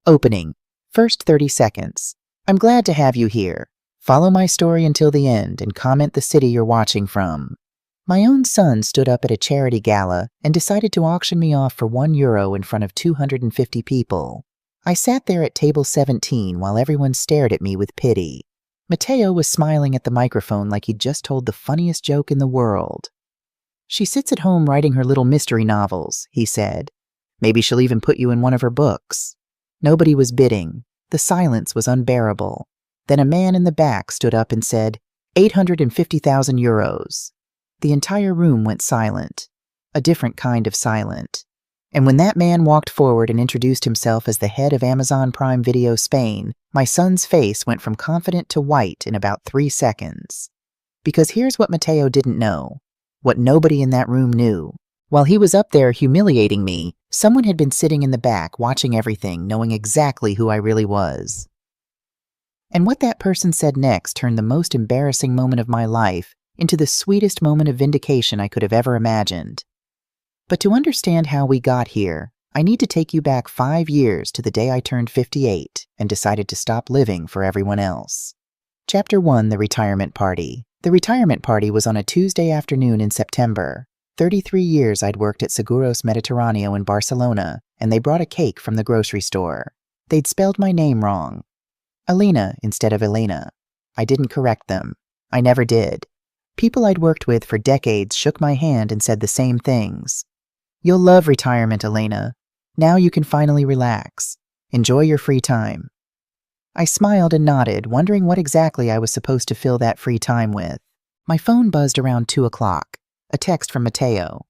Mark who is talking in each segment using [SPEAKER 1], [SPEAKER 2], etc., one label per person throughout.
[SPEAKER 1] Opening. First 30 seconds. I'm glad to have you here. Follow my story until the end and comment the city you're watching from. My own son stood up at a charity gala and decided to auction me off for €1 in front of 250 people. I sat there at table 17 while everyone stared at me with pity. Mateo was smiling at the microphone like he'd just told the funniest joke in the world. She sits at home writing her little mystery novels, he said. Maybe she'll even put you in one of her books. Nobody was bidding. The silence was unbearable. Then a man in the back stood up and said, €850,000. The entire room went silent, a different kind of silent. And when that man walked forward and introduced himself as the head of Amazon Prime Video Spain, my son's face went from confident to white in about 3 seconds. Because here's what Mateo didn't know, what nobody in that room knew. While he was up there humiliating me, someone had been sitting in the back watching everything, knowing exactly who I really was. And what that person said next turned the most embarrassing moment of my life into the sweetest moment of vindication I could have ever imagined. But to understand how we got here, I need to take you back 5 years to the day I turned 58 and decided to stop living for everyone else. Chapter 1, The Retirement Party. The retirement party was on a Tuesday afternoon in September. 33 years I'd worked at Seguros Mediterráneo in Barcelona, and they brought a cake from the grocery store. They'd spelled my name wrong. Elena instead of Elena. I didn't correct them. I never did. People I'd worked with for decades shook my hand and said the same things. You'll love retirement, Elena. Now you can finally relax. Enjoy your free time. I smiled and nodded, wondering what exactly I was supposed to fill that free time with. My phone buzzed around 2 o'clock. A text from Mateo.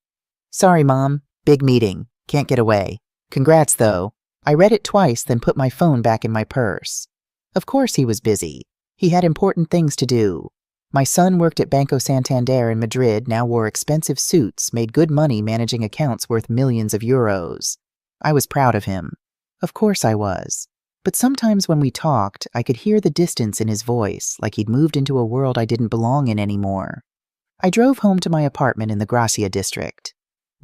[SPEAKER 1] Sorry, Mom. Big meeting. Can't get away. Congrats, though. I read it twice, then put my phone back in my purse. Of course he was busy. He had important things to do. My son worked at Banco Santander in Madrid, now wore expensive suits, made good money managing accounts worth millions of euros. I was proud of him. Of course I was. But sometimes when we talked, I could hear the distance in his voice, like he'd moved into a world I didn't belong in anymore. I drove home to my apartment in the Gracia district.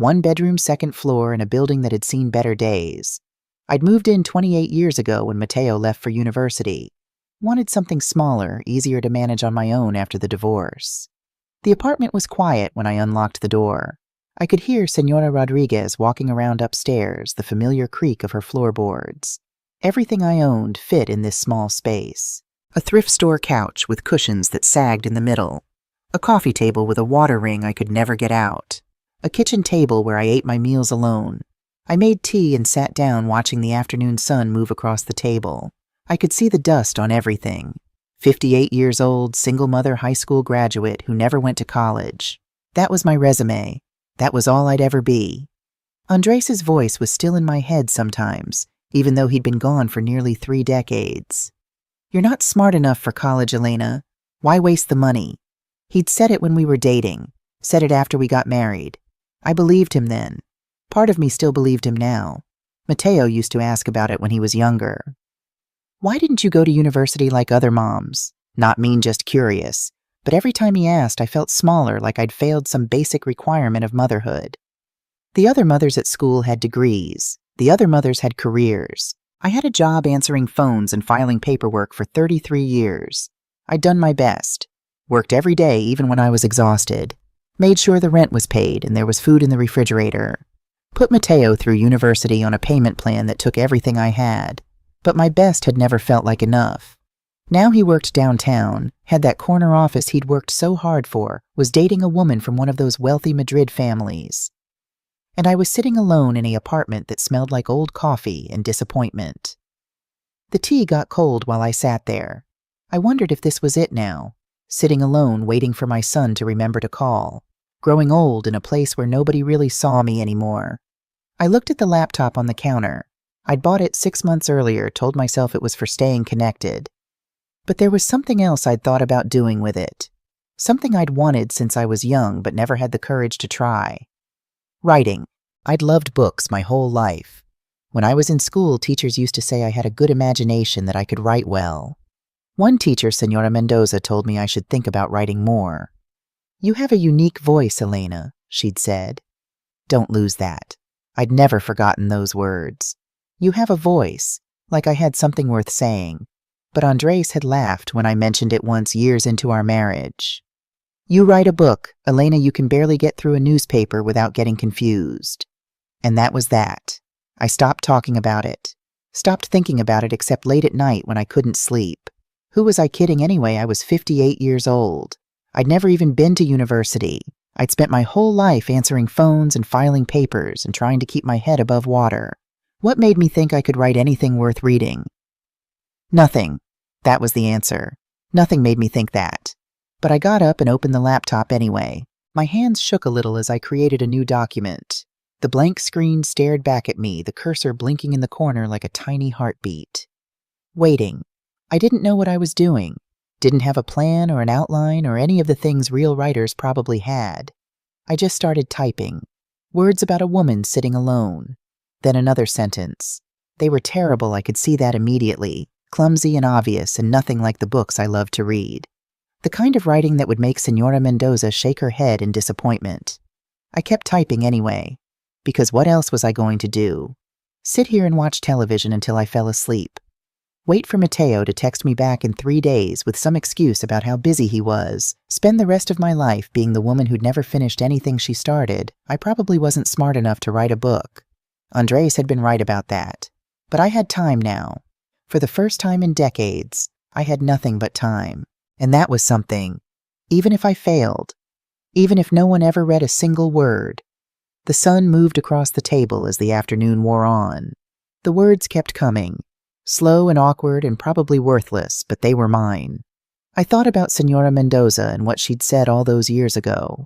[SPEAKER 1] 1-bedroom, 2nd floor in a building that had seen better days. I'd moved in 28 years ago when Mateo left for university. Wanted something smaller, easier to manage on my own after the divorce. The apartment was quiet when I unlocked the door. I could hear Senora Rodriguez walking around upstairs, the familiar creak of her floorboards. Everything I owned fit in this small space. A thrift store couch with cushions that sagged in the middle. A coffee table with a water ring I could never get out. A kitchen table where I ate my meals alone. I made tea and sat down watching the afternoon sun move across the table. I could see the dust on everything. 58 years old, single mother high school graduate who never went to college. That was my resume. That was all I'd ever be. Andres' voice was still in my head sometimes, even though he'd been gone for nearly 3 decades. You're not smart enough for college, Elena. Why waste the money? He'd said it when we were dating, said it after we got married. I believed him then. Part of me still believed him now. Mateo used to ask about it when he was younger. Why didn't you go to university like other moms? Not mean, just curious. But every time he asked, I felt smaller, like I'd failed some basic requirement of motherhood. The other mothers at school had degrees. The other mothers had careers. I had a job answering phones and filing paperwork for 33 years. I'd done my best. Worked every day, even when I was exhausted. Made sure the rent was paid and there was food in the refrigerator. Put Mateo through university on a payment plan that took everything I had. But my best had never felt like enough. Now he worked downtown, had that corner office he'd worked so hard for, was dating a woman from one of those wealthy Madrid families. And I was sitting alone in an apartment that smelled like old coffee and disappointment. The tea got cold while I sat there. I wondered if this was it now, sitting alone waiting for my son to remember to call, growing old in a place where nobody really saw me anymore. I looked at the laptop on the counter. I'd bought it 6 months earlier, told myself it was for staying connected. But there was something else I'd thought about doing with it. Something I'd wanted since I was young but never had the courage to try. Writing. I'd loved books my whole life. When I was in school, teachers used to say I had a good imagination, that I could write well. One teacher, Senora Mendoza, told me I should think about writing more. You have a unique voice, Elena, she'd said. Don't lose that. I'd never forgotten those words. You have a voice. like I had something worth saying. But Andres had laughed when I mentioned it once years into our marriage. You write a book, Elena, you can barely get through a newspaper without getting confused. And that was that. I stopped talking about it. Stopped thinking about it except late at night when I couldn't sleep. Who was I kidding anyway? I was 58 years old. I'd never even been to university. I'd spent my whole life answering phones and filing papers and trying to keep my head above water. What made me think I could write anything worth reading? Nothing. That was the answer. Nothing made me think that. But I got up and opened the laptop anyway. My hands shook a little as I created a new document. The blank screen stared back at me, the cursor blinking in the corner like a tiny heartbeat. Waiting. I didn't know what I was doing. Didn't have a plan or an outline or any of the things real writers probably had. I just started typing. Words about a woman sitting alone. Then another sentence. They were terrible, I could see that immediately. Clumsy and obvious and nothing like the books I loved to read. The kind of writing that would make Senora Mendoza shake her head in disappointment. I kept typing anyway. Because what else was I going to do? Sit here and watch television until I fell asleep. Wait for Mateo to text me back in 3 days with some excuse about how busy he was. Spend the rest of my life being the woman who'd never finished anything she started. I probably wasn't smart enough to write a book. Andres had been right about that. But I had time now. For the first time in decades, I had nothing but time. And that was something. Even if I failed. Even if no one ever read a single word. The sun moved across the table as the afternoon wore on. The words kept coming. Slow and awkward and probably worthless, but they were mine. I thought about Senora Mendoza and what she'd said all those years ago.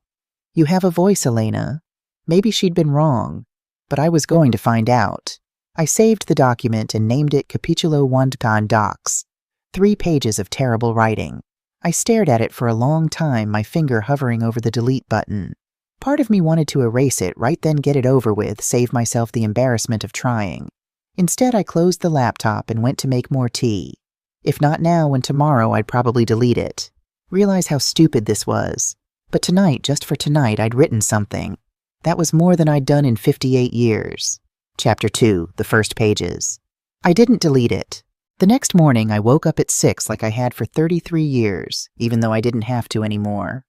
[SPEAKER 1] You have a voice, Elena. Maybe she'd been wrong, but I was going to find out. I saved the document and named it Capítulo 1 Docs. 3 pages of terrible writing. I stared at it for a long time, my finger hovering over the delete button. Part of me wanted to erase it, right then get it over with, save myself the embarrassment of trying. Instead, I closed the laptop and went to make more tea. If not now, and tomorrow, I'd probably delete it. Realize how stupid this was. But tonight, just for tonight, I'd written something. That was more than I'd done in 58 years. Chapter 2, the first pages. I didn't delete it. The next morning, I woke up at 6 like I had for 33 years, even though I didn't have to anymore.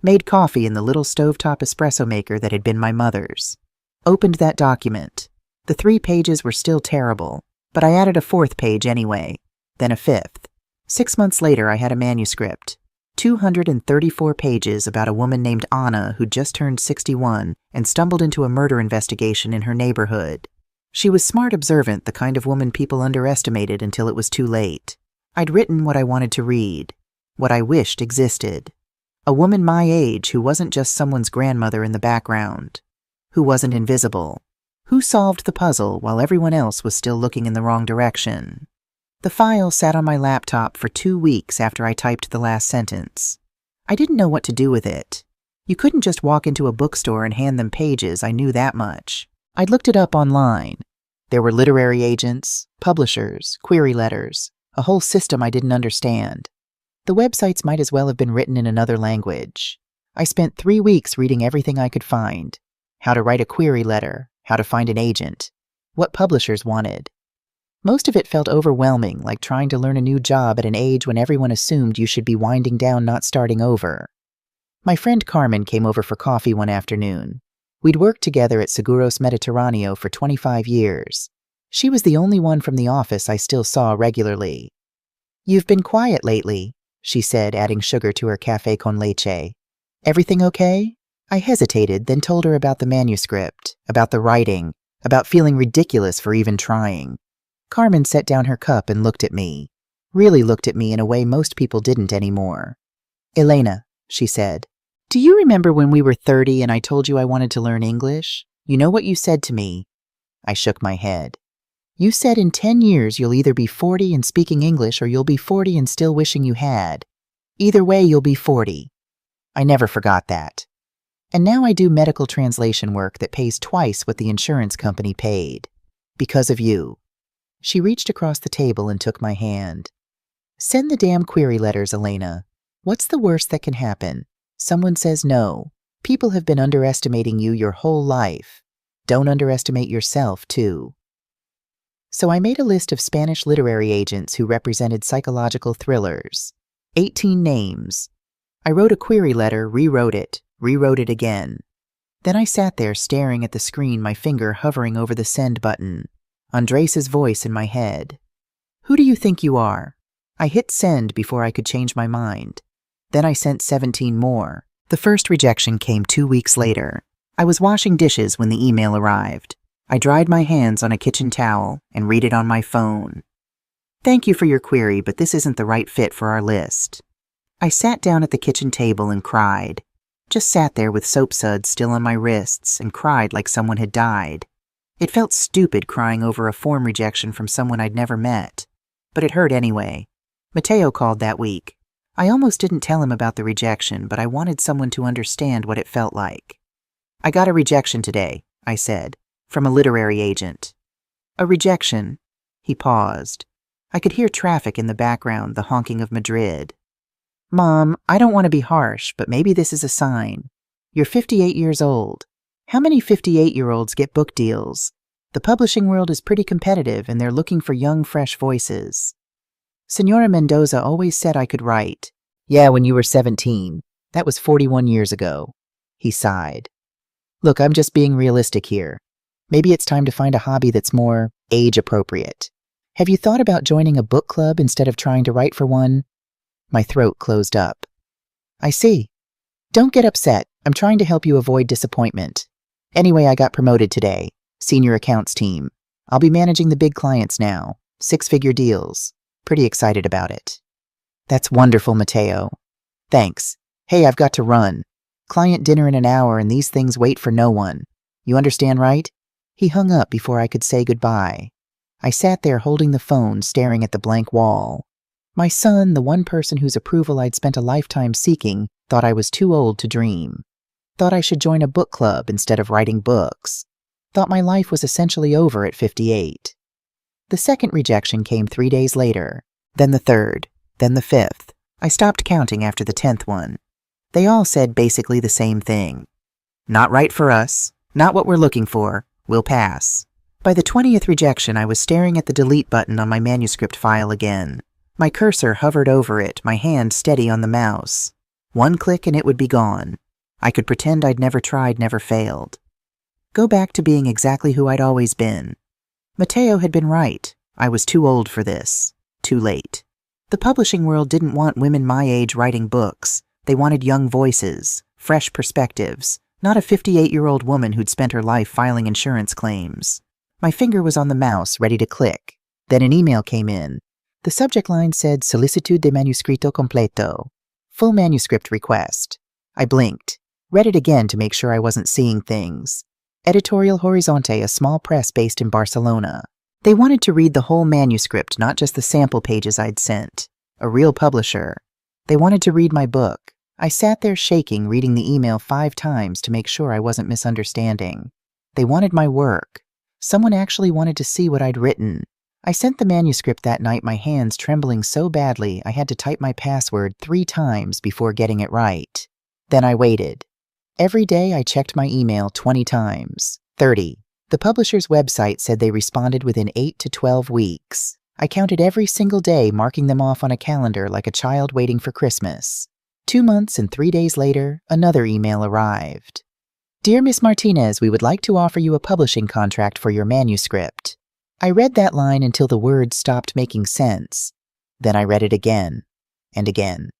[SPEAKER 1] Made coffee in the little stovetop espresso maker that had been my mother's. Opened that document. The 3 pages were still terrible, but I added a 4th page anyway, then a 5th. 6 months later, I had a manuscript. 234 pages about a woman named Anna who'd just turned 61 and stumbled into a murder investigation in her neighborhood. She was smart, observant, the kind of woman people underestimated until it was too late. I'd written what I wanted to read, what I wished existed. A woman my age who wasn't just someone's grandmother in the background, who wasn't invisible, who solved the puzzle while everyone else was still looking in the wrong direction. The file sat on my laptop for 2 weeks after I typed the last sentence. I didn't know what to do with it. You couldn't just walk into a bookstore and hand them pages, I knew that much. I'd looked it up online. There were literary agents, publishers, query letters, a whole system I didn't understand. The websites might as well have been written in another language. I spent 3 weeks reading everything I could find. How to write a query letter, how to find an agent, what publishers wanted. Most of it felt overwhelming, like trying to learn a new job at an age when everyone assumed you should be winding down, not starting over. My friend Carmen came over for coffee one afternoon. We'd worked together at Seguros Mediterráneo for 25 years. She was the only one from the office I still saw regularly. "You've been quiet lately," she said, adding sugar to her café con leche. "Everything okay?" I hesitated, then told her about the manuscript, about the writing, about feeling ridiculous for even trying. Carmen set down her cup and looked at me. Really looked at me in a way most people didn't anymore. "Elena," she said, "do you remember when we were 30 and I told you I wanted to learn English? You know what you said to me?" I shook my head. "You said in 10 years you'll either be 40 and speaking English or you'll be 40 and still wishing you had. Either way, you'll be 40. I never forgot that. And now I do medical translation work that pays twice what the insurance company paid. Because of you." She reached across the table and took my hand. "Send the damn query letters, Elena. What's the worst that can happen? Someone says no. People have been underestimating you your whole life. Don't underestimate yourself, too." So I made a list of Spanish literary agents who represented psychological thrillers. 18 names. I wrote a query letter, rewrote it again. Then I sat there staring at the screen, my finger hovering over the send button. Andres' voice in my head. Who do you think you are? I hit send before I could change my mind. Then I sent 17 more. The first rejection came 2 weeks later. I was washing dishes when the email arrived. I dried my hands on a kitchen towel and read it on my phone. Thank you for your query, but this isn't the right fit for our list. I sat down at the kitchen table and cried. Just sat there with soap suds still on my wrists and cried like someone had died. It felt stupid crying over a form rejection from someone I'd never met. But it hurt anyway. Mateo called that week. I almost didn't tell him about the rejection, but I wanted someone to understand what it felt like. I got a rejection today, I said, from a literary agent. A rejection? He paused. I could hear traffic in the background, the honking of Madrid. Mom, I don't want to be harsh, but maybe this is a sign. You're 58 years old. How many 58-year-olds get book deals? The publishing world is pretty competitive, and they're looking for young, fresh voices. Senora Mendoza always said I could write. Yeah, when you were 17. That was 41 years ago. He sighed. Look, I'm just being realistic here. Maybe it's time to find a hobby that's more age-appropriate. Have you thought about joining a book club instead of trying to write for one? My throat closed up. I see. Don't get upset. I'm trying to help you avoid disappointment. Anyway, I got promoted today. Senior accounts team. I'll be managing the big clients now. 6-figure deals. Pretty excited about it. That's wonderful, Mateo. Thanks. Hey, I've got to run. Client dinner in an hour and these things wait for no one. You understand, right? He hung up before I could say goodbye. I sat there holding the phone, staring at the blank wall. My son, the one person whose approval I'd spent a lifetime seeking, thought I was too old to dream. Thought I should join a book club instead of writing books. Thought my life was essentially over at 58. The second rejection came 3 days later, then the third, then the fifth. I stopped counting after the 10th one. They all said basically the same thing. Not right for us, not what we're looking for, we'll pass. By the 20th rejection, I was staring at the delete button on my manuscript file again. My cursor hovered over it, my hand steady on the mouse. One click and it would be gone. I could pretend I'd never tried, never failed. Go back to being exactly who I'd always been. Mateo had been right. I was too old for this. Too late. The publishing world didn't want women my age writing books. They wanted young voices, fresh perspectives, not a 58-year-old woman who'd spent her life filing insurance claims. My finger was on the mouse, ready to click. Then an email came in. The subject line said, Solicitud de manuscrito completo. Full manuscript request. I blinked. Read it again to make sure I wasn't seeing things. Editorial Horizonte, a small press based in Barcelona. They wanted to read the whole manuscript, not just the sample pages I'd sent. A real publisher. They wanted to read my book. I sat there shaking, reading the email 5 times to make sure I wasn't misunderstanding. They wanted my work. Someone actually wanted to see what I'd written. I sent the manuscript that night, my hands trembling so badly I had to type my password 3 times before getting it right. Then I waited. Every day I checked my email 20 times. 30. The publisher's website said they responded within 8 to 12 weeks. I counted every single day, marking them off on a calendar like a child waiting for Christmas. 2 months and 3 days later, another email arrived. Dear Miss Martinez, we would like to offer you a publishing contract for your manuscript. I read that line until the words stopped making sense. Then I read it again and again.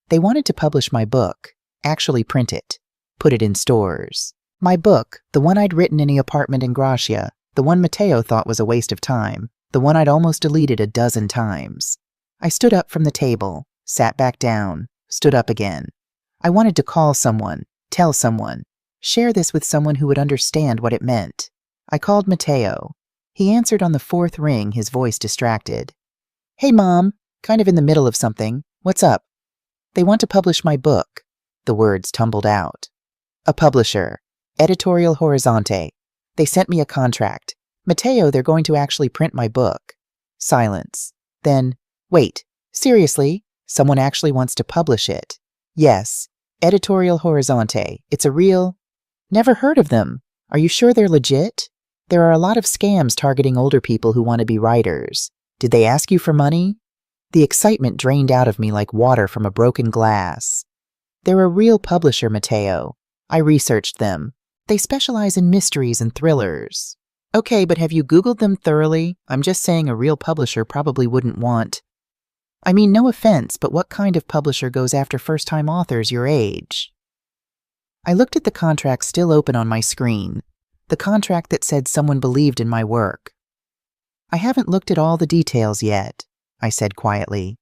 [SPEAKER 1] They wanted to publish my book, actually print it, put it in stores. My book, the one I'd written in the apartment in Gracia, the one Mateo thought was a waste of time, the one I'd almost deleted a dozen times. I stood up from the table, sat back down, stood up again. I wanted to call someone, tell someone, share this with someone who would understand what it meant. I called Mateo. He answered on the 4th ring, his voice distracted. Hey, Mom, kind of in the middle of something. What's up? They want to publish my book. The words tumbled out. A publisher. Editorial Horizonte. They sent me a contract. Mateo, they're going to actually print my book. Silence. Then, wait, seriously? Someone actually wants to publish it? Yes. Editorial Horizonte. It's a real... Never heard of them. Are you sure they're legit? There are a lot of scams targeting older people who want to be writers. Did they ask you for money? The excitement drained out of me like water from a broken glass. They're a real publisher, Mateo. I researched them. They specialize in mysteries and thrillers. Okay, but have you Googled them thoroughly? I'm just saying a real publisher probably wouldn't want. I mean, no offense, but what kind of publisher goes after first-time authors your age? I looked at the contract still open on my screen, the contract that said someone believed in my work. I haven't looked at all the details yet, I said quietly.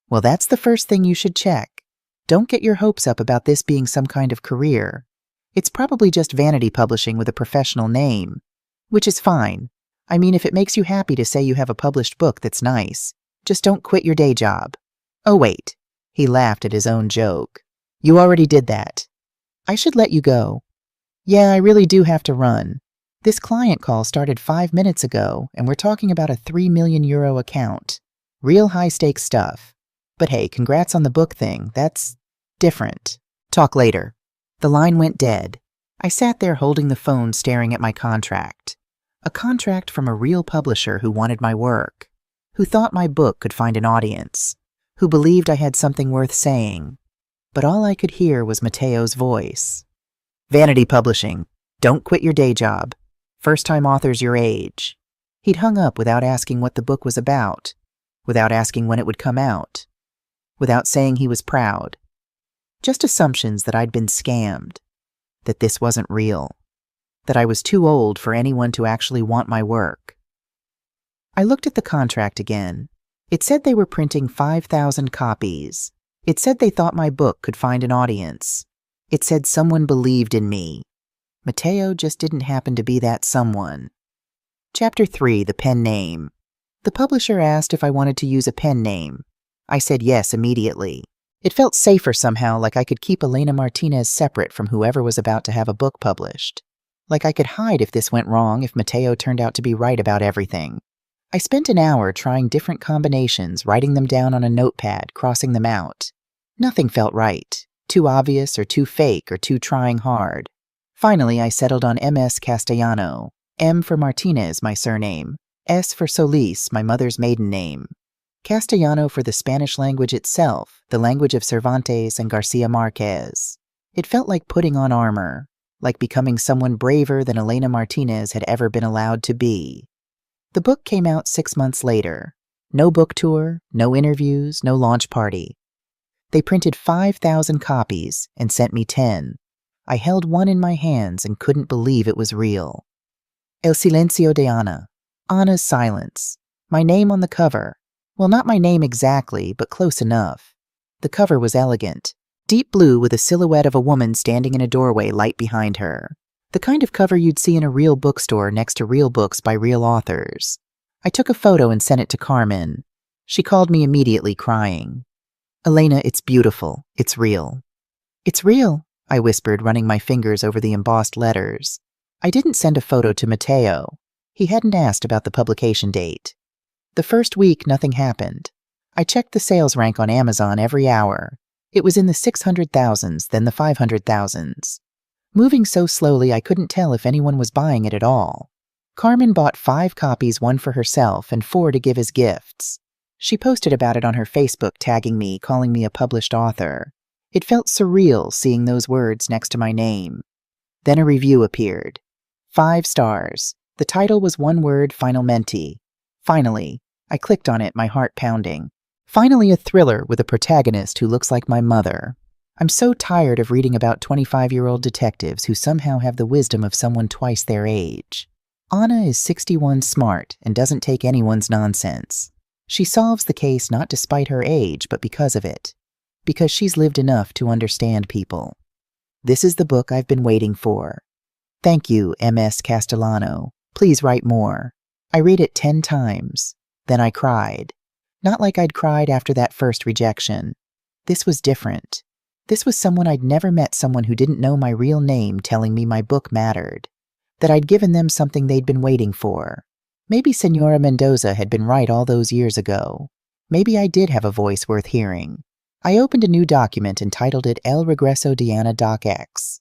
[SPEAKER 1] Well, that's the first thing you should check. Don't get your hopes up about this being some kind of career. It's probably just vanity publishing with a professional name, which is fine. I mean, if it makes you happy to say you have a published book, that's nice. Just don't quit your day job. Oh, wait. He laughed at his own joke. You already did that. I should let you go. Yeah, I really do have to run. This client call started 5 minutes ago, and we're talking about a €3 million account. Real high-stakes stuff. But hey, congrats on the book thing. That's different. Talk later. The line went dead. I sat there holding the phone, staring at my contract. A contract from a real publisher who wanted my work, who thought my book could find an audience, who believed I had something worth saying. But all I could hear was Mateo's voice. Vanity publishing. Don't quit your day job. First-time authors your age. He'd hung up without asking what the book was about, without asking when it would come out, without saying he was proud. Just assumptions that I'd been scammed, that this wasn't real, that I was too old for anyone to actually want my work. I looked at the contract again. It said they were printing 5,000 copies. It said they thought my book could find an audience. It said someone believed in me. Mateo just didn't happen to be that someone. Chapter 3, the pen name. The publisher asked if I wanted to use a pen name. I said yes immediately. It felt safer somehow, like I could keep Elena Martinez separate from whoever was about to have a book published. Like I could hide if this went wrong, if Mateo turned out to be right about everything. I spent an hour trying different combinations, writing them down on a notepad, crossing them out. Nothing felt right. Too obvious or too fake or too trying hard. Finally, I settled on M.S. Castellano. M for Martinez, my surname. S for Solis, my mother's maiden name. Castellano for the Spanish language itself, the language of Cervantes and Garcia Marquez. It felt like putting on armor, like becoming someone braver than Elena Martinez had ever been allowed to be. The book came out 6 months later. No book tour, no interviews, no launch party. They printed 5,000 copies and sent me 10. I held one in my hands and couldn't believe it was real. El silencio de Ana. Ana's silence. My name on the cover. Well, not my name exactly, but close enough. The cover was elegant. Deep blue with a silhouette of a woman standing in a doorway, light behind her. The kind of cover you'd see in a real bookstore next to real books by real authors. I took a photo and sent it to Carmen. She called me immediately, crying. Elena, it's beautiful. It's real. It's real, I whispered, running my fingers over the embossed letters. I didn't send a photo to Mateo. He hadn't asked about the publication date. The first week, nothing happened. I checked the sales rank on Amazon every hour. It was in the 600,000s, then the 500,000s. Moving so slowly, I couldn't tell if anyone was buying it at all. Carmen bought 5 copies, 1 for herself and 4 to give as gifts. She posted about it on her Facebook, tagging me, calling me a published author. It felt surreal seeing those words next to my name. Then a review appeared. 5 stars. The title was one word, finalmente. Finally. I clicked on it, my heart pounding. Finally a thriller with a protagonist who looks like my mother. I'm so tired of reading about 25-year-old detectives who somehow have the wisdom of someone twice their age. Ana is 61, smart, and doesn't take anyone's nonsense. She solves the case not despite her age, but because of it. Because she's lived enough to understand people. This is the book I've been waiting for. Thank you, M.S. Castellano. Please write more. I read it 10 times. Then I cried. Not like I'd cried after that first rejection. This was different. This was someone I'd never met, someone who didn't know my real name, telling me my book mattered. That I'd given them something they'd been waiting for. Maybe Senora Mendoza had been right all those years ago. Maybe I did have a voice worth hearing. I opened a new document and titled it El Regreso de Ana Doc X.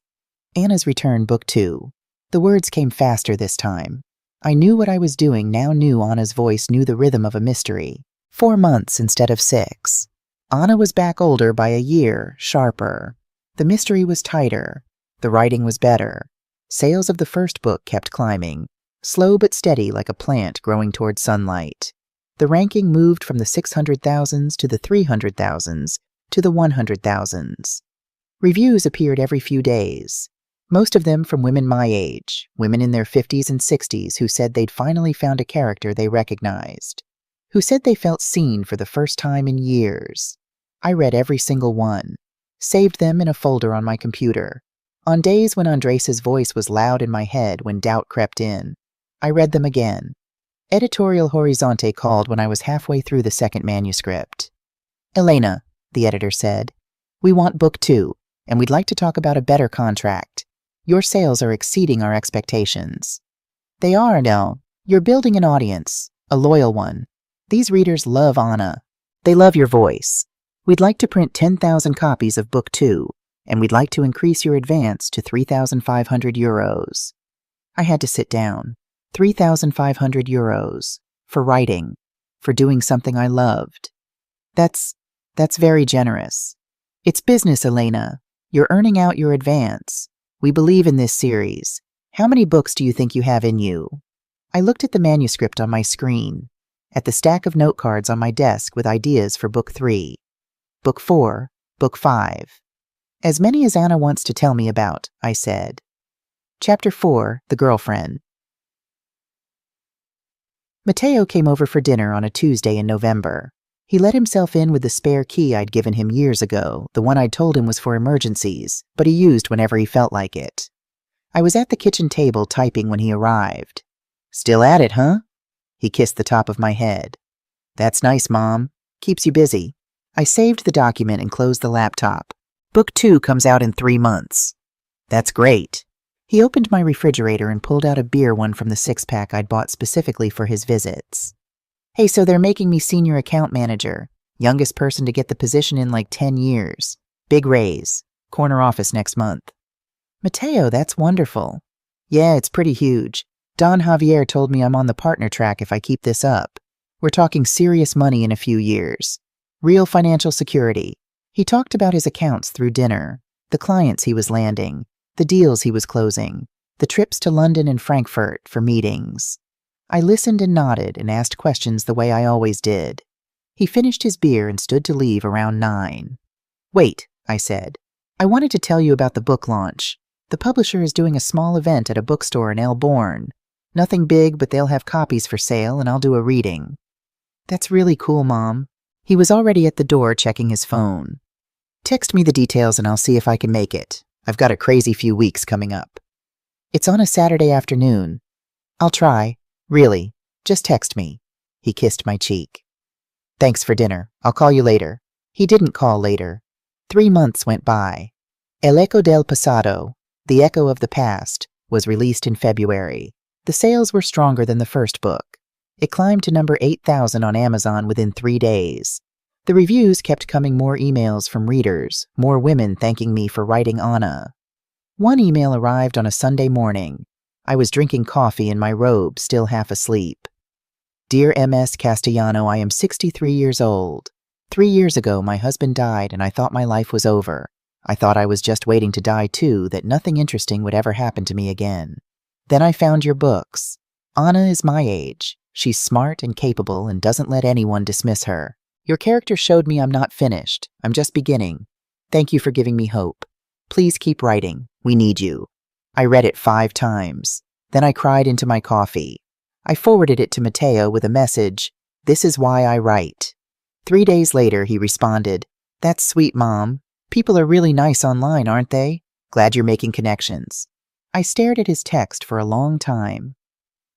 [SPEAKER 1] Anna's Return, Book 2. The words came faster this time. I knew what I was doing, now knew Anna's voice, knew the rhythm of a mystery. 4 months instead of 6. Anna was back older by a year, sharper. The mystery was tighter. The writing was better. Sales of the first book kept climbing, slow but steady like a plant growing toward sunlight. The ranking moved from the 600,000s to the 300,000s to the 100,000s. Reviews appeared every few days, most of them from women my age, women in their 50s and 60s who said they'd finally found a character they recognized, who said they felt seen for the first time in years. I read every single one, saved them in a folder on my computer. On days when Andresa's voice was loud in my head, when doubt crept in, I read them again. Editorial Horizonte called when I was halfway through the second manuscript. "Elena," the editor said, "we want book 2, and we'd like to talk about a better contract. Your sales are exceeding our expectations." "They are now. You're building an audience, a loyal one. These readers love Anna. They love your voice. We'd like to print 10,000 copies of book 2, and we'd like to increase your advance to €3,500. I had to sit down. €3,500 for writing, for doing something I loved. That's very generous. It's business, Elena. You're earning out your advance. We believe in this series. How many books do you think you have in you?" I looked at the manuscript on my screen, at the stack of note cards on my desk with ideas for book 3, book 4, book 5. "As many as Anna wants to tell me about," I said. Chapter 4, The Girlfriend. Matteo came over for dinner on a Tuesday in November. He let himself in with the spare key I'd given him years ago, the one I'd told him was for emergencies, but he used whenever he felt like it. I was at the kitchen table typing when he arrived. "Still at it, huh?" He kissed the top of my head. "That's nice, Mom. Keeps you busy." I saved the document and closed the laptop. Book 2 comes out in 3 months. "That's great." He opened my refrigerator and pulled out a beer one from the 6-pack I'd bought specifically for his visits. "Hey, so they're making me senior account manager. Youngest person to get the position in like 10 years. Big raise. Corner office next month." "Matteo, that's wonderful." "Yeah, it's pretty huge. Don Javier told me I'm on the partner track if I keep this up. We're talking serious money in a few years. Real financial security." He talked about his accounts through dinner, the clients he was landing, the deals he was closing, the trips to London and Frankfurt for meetings. I listened and nodded and asked questions the way I always did. He finished his beer and stood to leave around 9. "Wait," I said. "I wanted to tell you about the book launch. The publisher is doing a small event at a bookstore in Elborn. Nothing big, but they'll have copies for sale and I'll do a reading." "That's really cool, Mom." He was already at the door checking his phone. "Text me the details and I'll see if I can make it. I've got a crazy few weeks coming up." "It's on a Saturday afternoon." "I'll try. Really. Just text me." He kissed my cheek. "Thanks for dinner. I'll call you later." He didn't call later. 3 months went by. El Eco del Pasado, The Echo of the Past, was released in February. The sales were stronger than the first book. It climbed to number 8,000 on Amazon within 3 days. The reviews kept coming, more emails from readers, more women thanking me for writing Anna. One email arrived on a Sunday morning. I was drinking coffee in my robe, still half asleep. "Dear MS Castellano, I am 63 years old. 3 years ago, my husband died and I thought my life was over. I thought I was just waiting to die too, that nothing interesting would ever happen to me again. Then I found your books. Anna is my age. She's smart and capable and doesn't let anyone dismiss her. Your character showed me I'm not finished. I'm just beginning. Thank you for giving me hope. Please keep writing. We need you." I read it 5 times. Then I cried into my coffee. I forwarded it to Matteo with a message, "This is why I write." 3 days later, he responded, "That's sweet, Mom. People are really nice online, aren't they? Glad you're making connections." I stared at his text for a long time.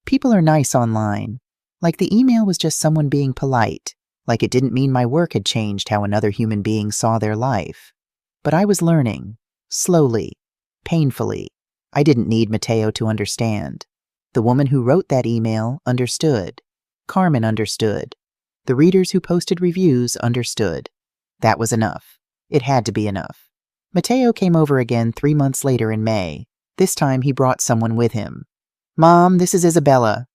[SPEAKER 1] People are nice online. Like the email was just someone being polite. Like it didn't mean my work had changed how another human being saw their life. But I was learning. Slowly. Painfully. I didn't need Matteo to understand. The woman who wrote that email understood. Carmen understood. The readers who posted reviews understood. That was enough. It had to be enough. Matteo came over again 3 months later in May. This time he brought someone with him. "Mom, this is Isabella.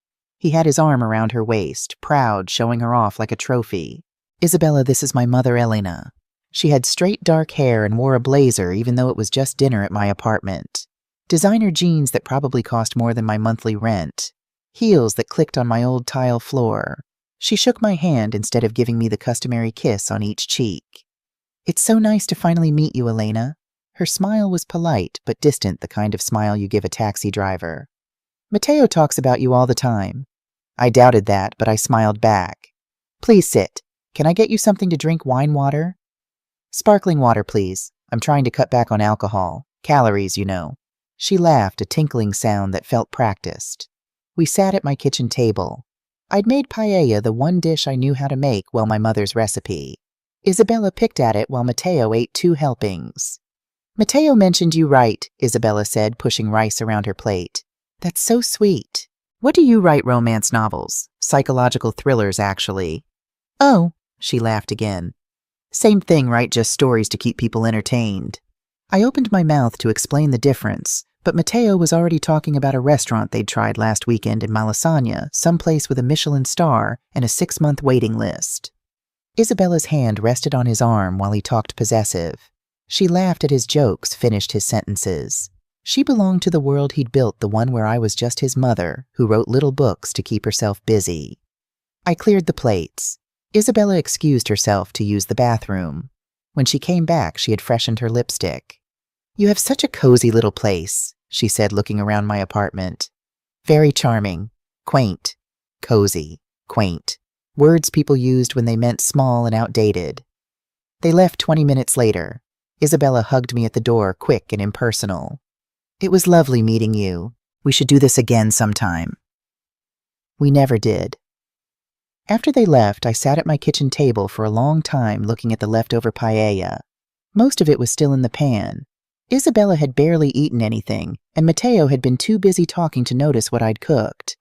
[SPEAKER 1] He had his arm around her waist, proud, showing her off like a trophy. "Isabella, this is my mother, Elena." She had straight dark hair and wore a blazer even though it was just dinner at my apartment. Designer jeans that probably cost more than my monthly rent. Heels that clicked on my old tile floor. She shook my hand instead of giving me the customary kiss on each cheek. "It's so nice to finally meet you, Elena." Her smile was polite but distant, the kind of smile you give a taxi driver. "Matteo talks about you all the time." I doubted that, but I smiled back. "Please sit. Can I get you something to drink? Wine, water?" "Sparkling water, please. I'm trying to cut back on alcohol. Calories, you know." She laughed, a tinkling sound that felt practiced. We sat at my kitchen table. I'd made paella, the one dish I knew how to make, well, my mother's recipe. Isabella picked at it while Matteo ate 2 helpings. "Matteo mentioned you write," Isabella said, pushing rice around her plate. "That's so sweet. What do you write?" "Romance novels. Psychological thrillers, actually." "Oh," she laughed again. "Same thing, right? Just stories to keep people entertained." I opened my mouth to explain the difference, but Matteo was already talking about a restaurant they'd tried last weekend in Malasaña, someplace with a Michelin star and a 6-month waiting list. Isabella's hand rested on his arm while he talked possessive. She laughed at his jokes, finished his sentences. She belonged to the world he'd built, the one where I was just his mother, who wrote little books to keep herself busy. I cleared the plates. Isabella excused herself to use the bathroom. When she came back, she had freshened her lipstick. "You have such a cozy little place," she said, looking around my apartment. "Very charming. Quaint. Cozy. Quaint. Words people used when they meant small and outdated." They left 20 minutes later. Isabella hugged me at the door, quick and impersonal. "It was lovely meeting you. We should do this again sometime." We never did. After they left, I sat at my kitchen table for a long time looking at the leftover paella. Most of it was still in the pan. Isabella had barely eaten anything, and Matteo had been too busy talking to notice what I'd cooked.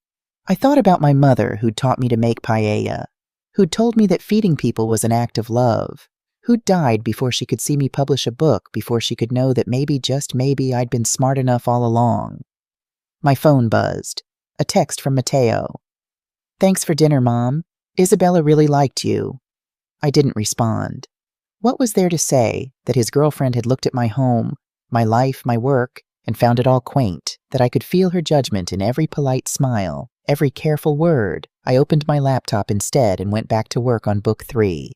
[SPEAKER 1] I thought about my mother, who'd taught me to make paella, who'd told me that feeding people was an act of love, who'd died before she could see me publish a book, before she could know that maybe, just maybe, I'd been smart enough all along. My phone buzzed. A text from Matteo. "Thanks for dinner, Mom. Isabella really liked you." I didn't respond. What was there to say? That his girlfriend had looked at my home, my life, my work, and found it all quaint, that I could feel her judgment in every polite smile, every careful word. I opened my laptop instead and went back to work on book 3.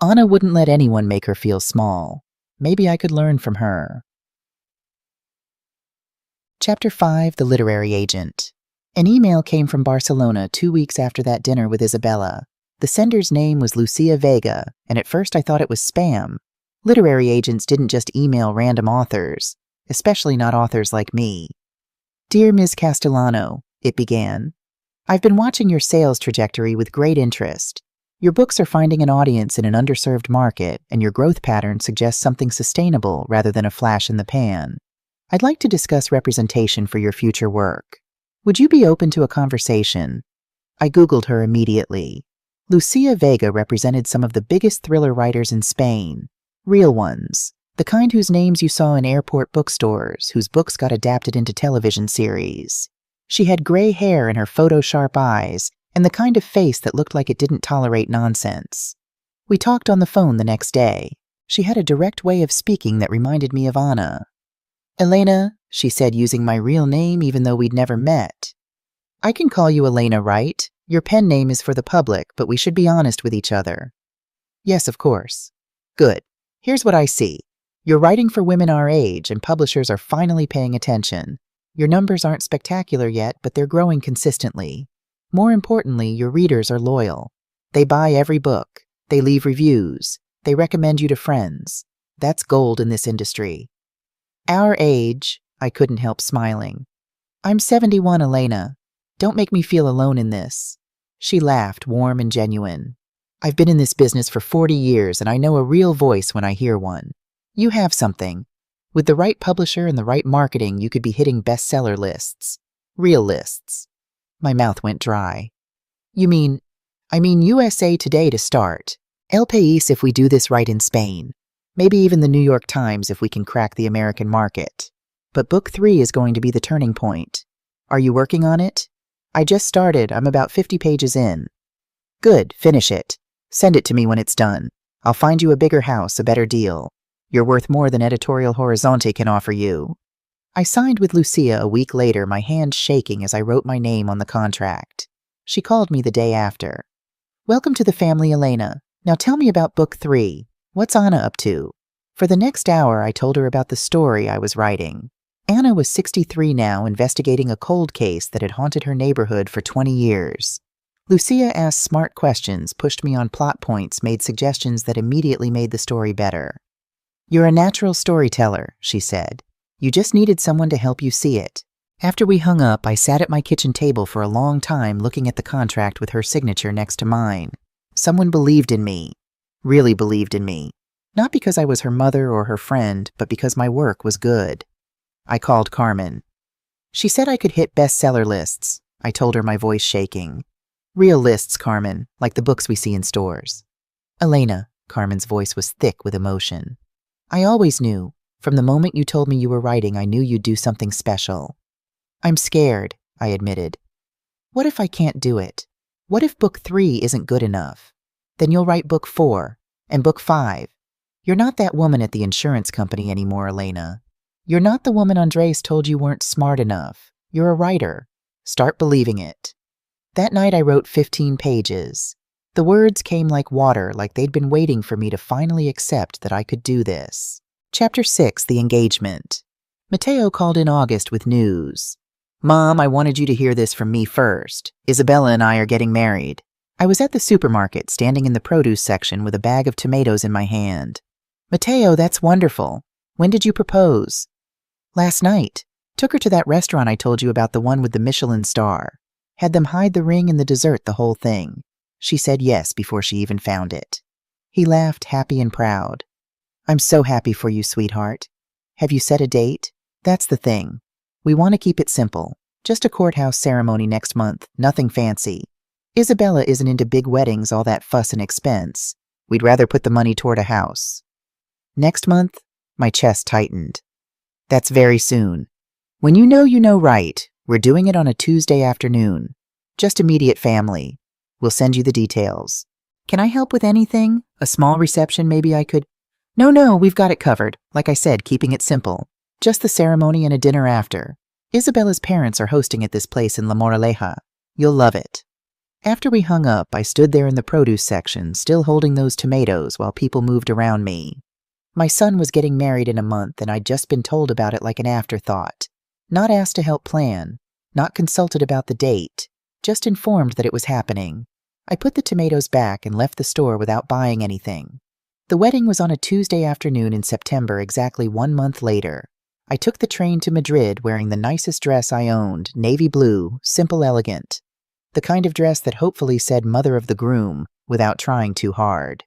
[SPEAKER 1] Anna wouldn't let anyone make her feel small. Maybe I could learn from her. Chapter 5, The Literary Agent. An email came from Barcelona 2 weeks after that dinner with Isabella. The sender's name was Lucia Vega, and at first I thought it was spam. Literary agents didn't just email random authors, especially not authors like me. "Dear Ms. Castellano," it began, "I've been watching your sales trajectory with great interest. Your books are finding an audience in an underserved market, and your growth pattern suggests something sustainable rather than a flash in the pan. I'd like to discuss representation for your future work. Would you be open to a conversation?" I Googled her immediately. Lucia Vega represented some of the biggest thriller writers in Spain. Real ones. The kind whose names you saw in airport bookstores, whose books got adapted into television series. She had gray hair and her photo-sharp eyes, and the kind of face that looked like it didn't tolerate nonsense. We talked on the phone the next day. She had a direct way of speaking that reminded me of Anna. "Elena," she said, using my real name even though we'd never met. "I can call you Elena, right? Your pen name is for the public, but we should be honest with each other." "Yes, of course." "Good. Here's what I see. You're writing for women our age, and publishers are finally paying attention. Your numbers aren't spectacular yet, but they're growing consistently. More importantly, your readers are loyal. They buy every book. They leave reviews. They recommend you to friends. That's gold in this industry." "Our age," I couldn't help smiling. "I'm 71, Elena. Don't make me feel alone in this." She laughed, warm and genuine. "I've been in this business for 40 years, and I know a real voice when I hear one. You have something. With the right publisher and the right marketing, you could be hitting bestseller lists. Real lists." My mouth went dry. I mean USA Today to start. El País if we do this right in Spain. Maybe even the New York Times if we can crack the American market. But book 3 is going to be the turning point. Are you working on it?" I just started. I'm about 50 pages in. Good, finish it. Send it to me when it's done. I'll find you a bigger house, a better deal. You're worth more than Editorial Horizonte can offer you. I signed with Lucia a week later, my hand shaking as I wrote my name on the contract. She called me the day after. Welcome to the family, Elena. Now tell me about book 3. What's Anna up to? For the next hour, I told her about the story I was writing. Anna was 63 now, investigating a cold case that had haunted her neighborhood for 20 years. Lucia asked smart questions, pushed me on plot points, made suggestions that immediately made the story better. You're a natural storyteller, she said. You just needed someone to help you see it. After we hung up, I sat at my kitchen table for a long time looking at the contract with her signature next to mine. Someone believed in me. Really believed in me. Not because I was her mother or her friend, but because my work was good. I called Carmen. She said I could hit bestseller lists. I told her, my voice shaking. Real lists, Carmen, like the books we see in stores. Elena, Carmen's voice was thick with emotion. I always knew. From the moment you told me you were writing, I knew you'd do something special. I'm scared, I admitted. What if I can't do it? What if book 3 isn't good enough? Then you'll write book 4 and book 5. You're not that woman at the insurance company anymore, Elena. You're not the woman Andres told you weren't smart enough. You're a writer. Start believing it. That night I wrote 15 pages. The words came like water, like they'd been waiting for me to finally accept that I could do this. Chapter 6, The Engagement. Mateo called in August with news. Mom, I wanted you to hear this from me first. Isabella and I are getting married. I was at the supermarket, standing in the produce section with a bag of tomatoes in my hand. Mateo, that's wonderful. When did you propose? Last night. Took her to that restaurant I told you about, the one with the Michelin star. Had them hide the ring and the dessert, the whole thing. She said yes before she even found it. He laughed, happy and proud. I'm so happy for you, sweetheart. Have you set a date? That's the thing. We want to keep it simple. Just a courthouse ceremony next month, nothing fancy. Isabella isn't into big weddings, all that fuss and expense. We'd rather put the money toward a house. Next month? My chest tightened. That's very soon. When you know right. We're doing it on a Tuesday afternoon. Just immediate family. We'll send you the details. Can I help with anything? A small reception maybe I could... No, we've got it covered. Like I said, keeping it simple. Just the ceremony and a dinner after. Isabella's parents are hosting at this place in La Moraleja. You'll love it. After we hung up, I stood there in the produce section, still holding those tomatoes while people moved around me. My son was getting married in a month, and I'd just been told about it like an afterthought. Not asked to help plan, not consulted about the date, just informed that it was happening. I put the tomatoes back and left the store without buying anything. The wedding was on a Tuesday afternoon in September, exactly 1 month later. I took the train to Madrid wearing the nicest dress I owned, navy blue, simple, elegant. The kind of dress that hopefully said mother of the groom without trying too hard.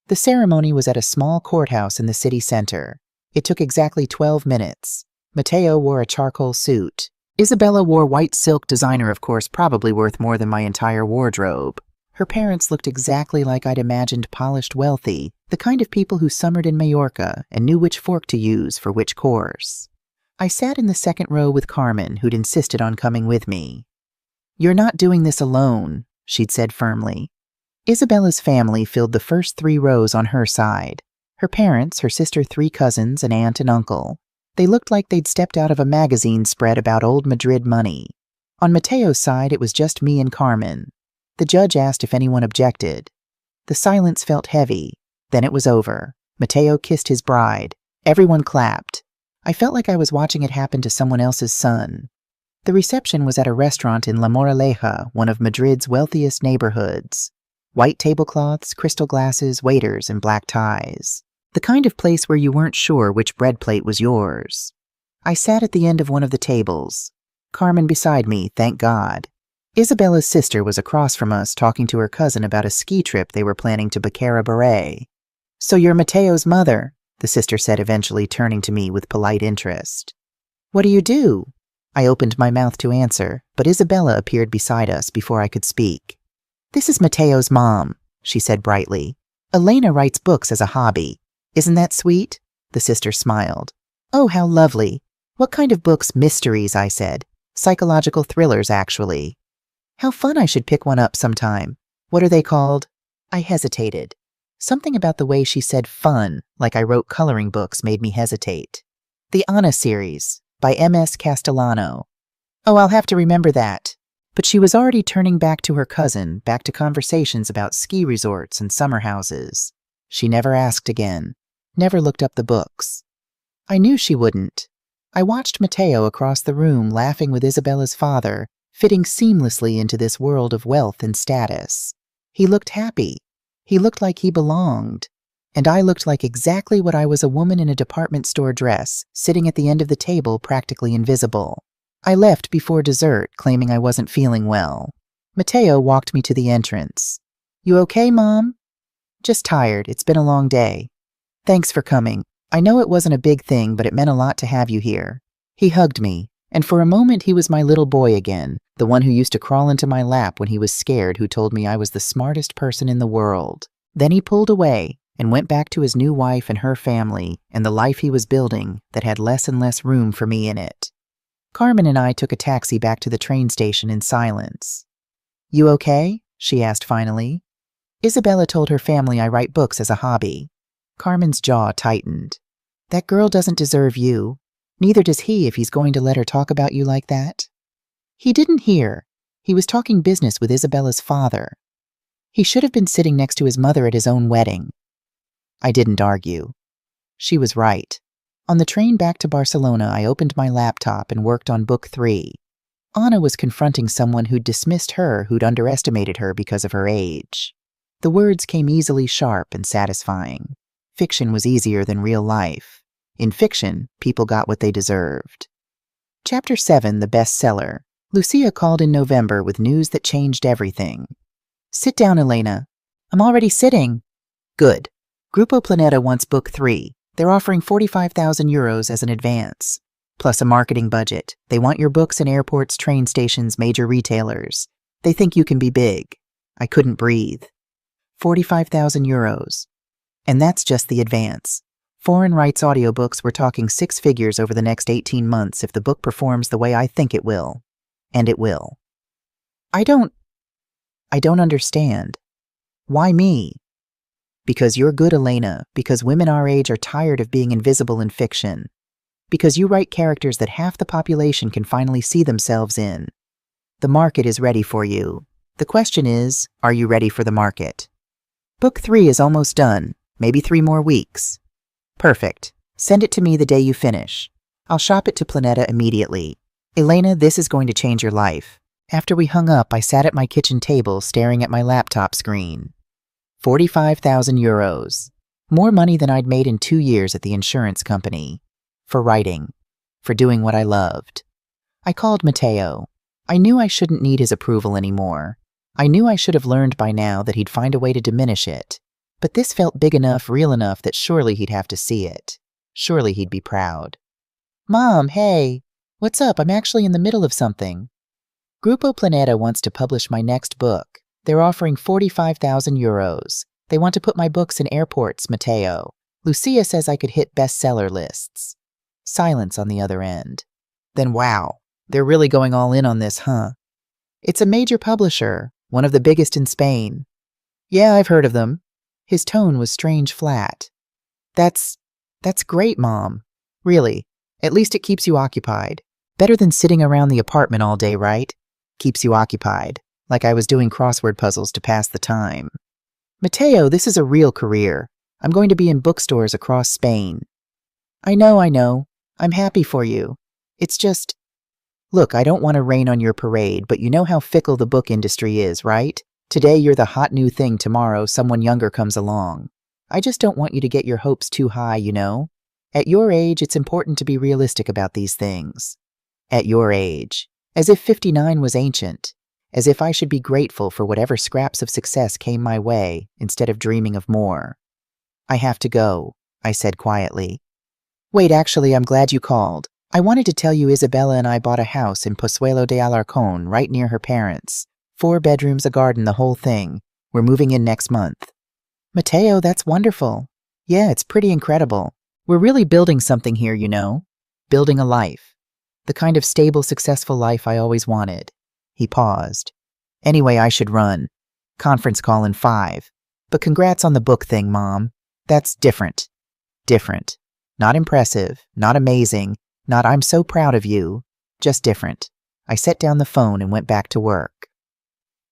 [SPEAKER 1] The ceremony was at a small courthouse in the city center. It took exactly 12 minutes. Mateo wore a charcoal suit. Isabella wore white silk, designer, of course, probably worth more than my entire wardrobe. Her parents looked exactly like I'd imagined, polished, wealthy, the kind of people who summered in Majorca and knew which fork to use for which course. I sat in the second row with Carmen, who'd insisted on coming with me. You're not doing this alone, she'd said firmly. Isabella's family filled the first 3 rows on her side. Her parents, her sister, 3 cousins, an aunt and uncle. They looked like they'd stepped out of a magazine spread about old Madrid money. On Mateo's side, it was just me and Carmen. The judge asked if anyone objected. The silence felt heavy. Then it was over. Mateo kissed his bride. Everyone clapped. I felt like I was watching it happen to someone else's son. The reception was at a restaurant in La Moraleja, one of Madrid's wealthiest neighborhoods. White tablecloths, crystal glasses, waiters, and black ties. The kind of place where you weren't sure which bread plate was yours. I sat at the end of one of the tables. Carmen beside me, thank God. Isabella's sister was across from us talking to her cousin about a ski trip they were planning to Bacara Beret. So you're Mateo's mother, the sister said, eventually turning to me with polite interest. What do you do? I opened my mouth to answer, but Isabella appeared beside us before I could speak. This is Mateo's mom, she said brightly. Elena writes books as a hobby. Isn't that sweet? The sister smiled. Oh, how lovely. What kind of books? Mysteries, I said. Psychological thrillers, actually. How fun, I should pick one up sometime. What are they called? I hesitated. Something about the way she said fun, like I wrote coloring books, made me hesitate. The Anna series, by M.S. Castellano. Oh, I'll have to remember that. But she was already turning back to her cousin, back to conversations about ski resorts and summer houses. She never asked again, never looked up the books. I knew she wouldn't. I watched Matteo across the room laughing with Isabella's father, fitting seamlessly into this world of wealth and status. He looked happy. He looked like he belonged. And I looked like exactly what I was, a woman in a department store dress, sitting at the end of the table, practically invisible. I left before dessert, claiming I wasn't feeling well. Matteo walked me to the entrance. You okay, Mom? Just tired. It's been a long day. Thanks for coming. I know it wasn't a big thing, but it meant a lot to have you here. He hugged me, and for a moment he was my little boy again, the one who used to crawl into my lap when he was scared, who told me I was the smartest person in the world. Then he pulled away and went back to his new wife and her family and the life he was building that had less and less room for me in it. Carmen and I took a taxi back to the train station in silence. You okay? She asked finally. Isabella told her family I write books as a hobby. Carmen's jaw tightened. That girl doesn't deserve you. Neither does he, if he's going to let her talk about you like that. He didn't hear. He was talking business with Isabella's father. He should have been sitting next to his mother at his own wedding. I didn't argue. She was right. On the train back to Barcelona, I opened my laptop and worked on book 3. Anna was confronting someone who'd dismissed her, who'd underestimated her because of her age. The words came easily sharp and satisfying. Fiction was easier than real life. In fiction, people got what they deserved. Chapter 7, the bestseller. Lucia called in November with news that changed everything. Sit down, Elena. I'm already sitting. Good. Grupo Planeta wants book 3. They're offering 45,000 euros as an advance, plus a marketing budget. They want your books in airports, train stations, major retailers. They think you can be big. I couldn't breathe. 45,000 euros. And that's just the advance. Foreign rights audiobooks, we're talking 6 figures over the next 18 months if the book performs the way I think it will. And it will. I don't understand. Why me? Because you're good, Elena. Because women our age are tired of being invisible in fiction. Because you write characters that half the population can finally see themselves in. The market is ready for you. The question is, are you ready for the market? Book 3 is almost done. Maybe 3 more weeks. Perfect. Send it to me the day you finish. I'll shop it to Planeta immediately. Elena, this is going to change your life. After we hung up, I sat at my kitchen table staring at my laptop screen. 45,000 euros. More money than I'd made in 2 years at the insurance company. For writing. For doing what I loved. I called Matteo. I knew I shouldn't need his approval anymore. I knew I should have learned by now that he'd find a way to diminish it. But this felt big enough, real enough, that surely he'd have to see it. Surely he'd be proud. Mom, hey. What's up? I'm actually in the middle of something. Grupo Planeta wants to publish my next book. They're offering 45,000 euros. They want to put my books in airports, Matteo. Lucia says I could hit bestseller lists. Silence on the other end. Then wow, they're really going all in on this, huh? It's a major publisher, one of the biggest in Spain. Yeah, I've heard of them. His tone was strange flat. That's great, Mom. Really, at least it keeps you occupied. Better than sitting around the apartment all day, right? Keeps you occupied. Like I was doing crossword puzzles to pass the time. Matteo, this is a real career. I'm going to be in bookstores across Spain. I know. I'm happy for you. It's just... Look, I don't want to rain on your parade, but you know how fickle the book industry is, right? Today you're the hot new thing, tomorrow someone younger comes along. I just don't want you to get your hopes too high, you know? At your age, it's important to be realistic about these things. At your age. As if 59 was ancient. As if I should be grateful for whatever scraps of success came my way, instead of dreaming of more. I have to go, I said quietly. Wait, actually, I'm glad you called. I wanted to tell you Isabella and I bought a house in Pozuelo de Alarcón, right near her parents. 4 bedrooms, a garden, the whole thing. We're moving in next month. Matteo, that's wonderful. Yeah, it's pretty incredible. We're really building something here, you know. Building a life. The kind of stable, successful life I always wanted. He paused. Anyway, I should run. Conference call in 5. But congrats on the book thing, Mom. That's different. Different. Not impressive, not amazing, not I'm so proud of you. Just different. I set down the phone and went back to work.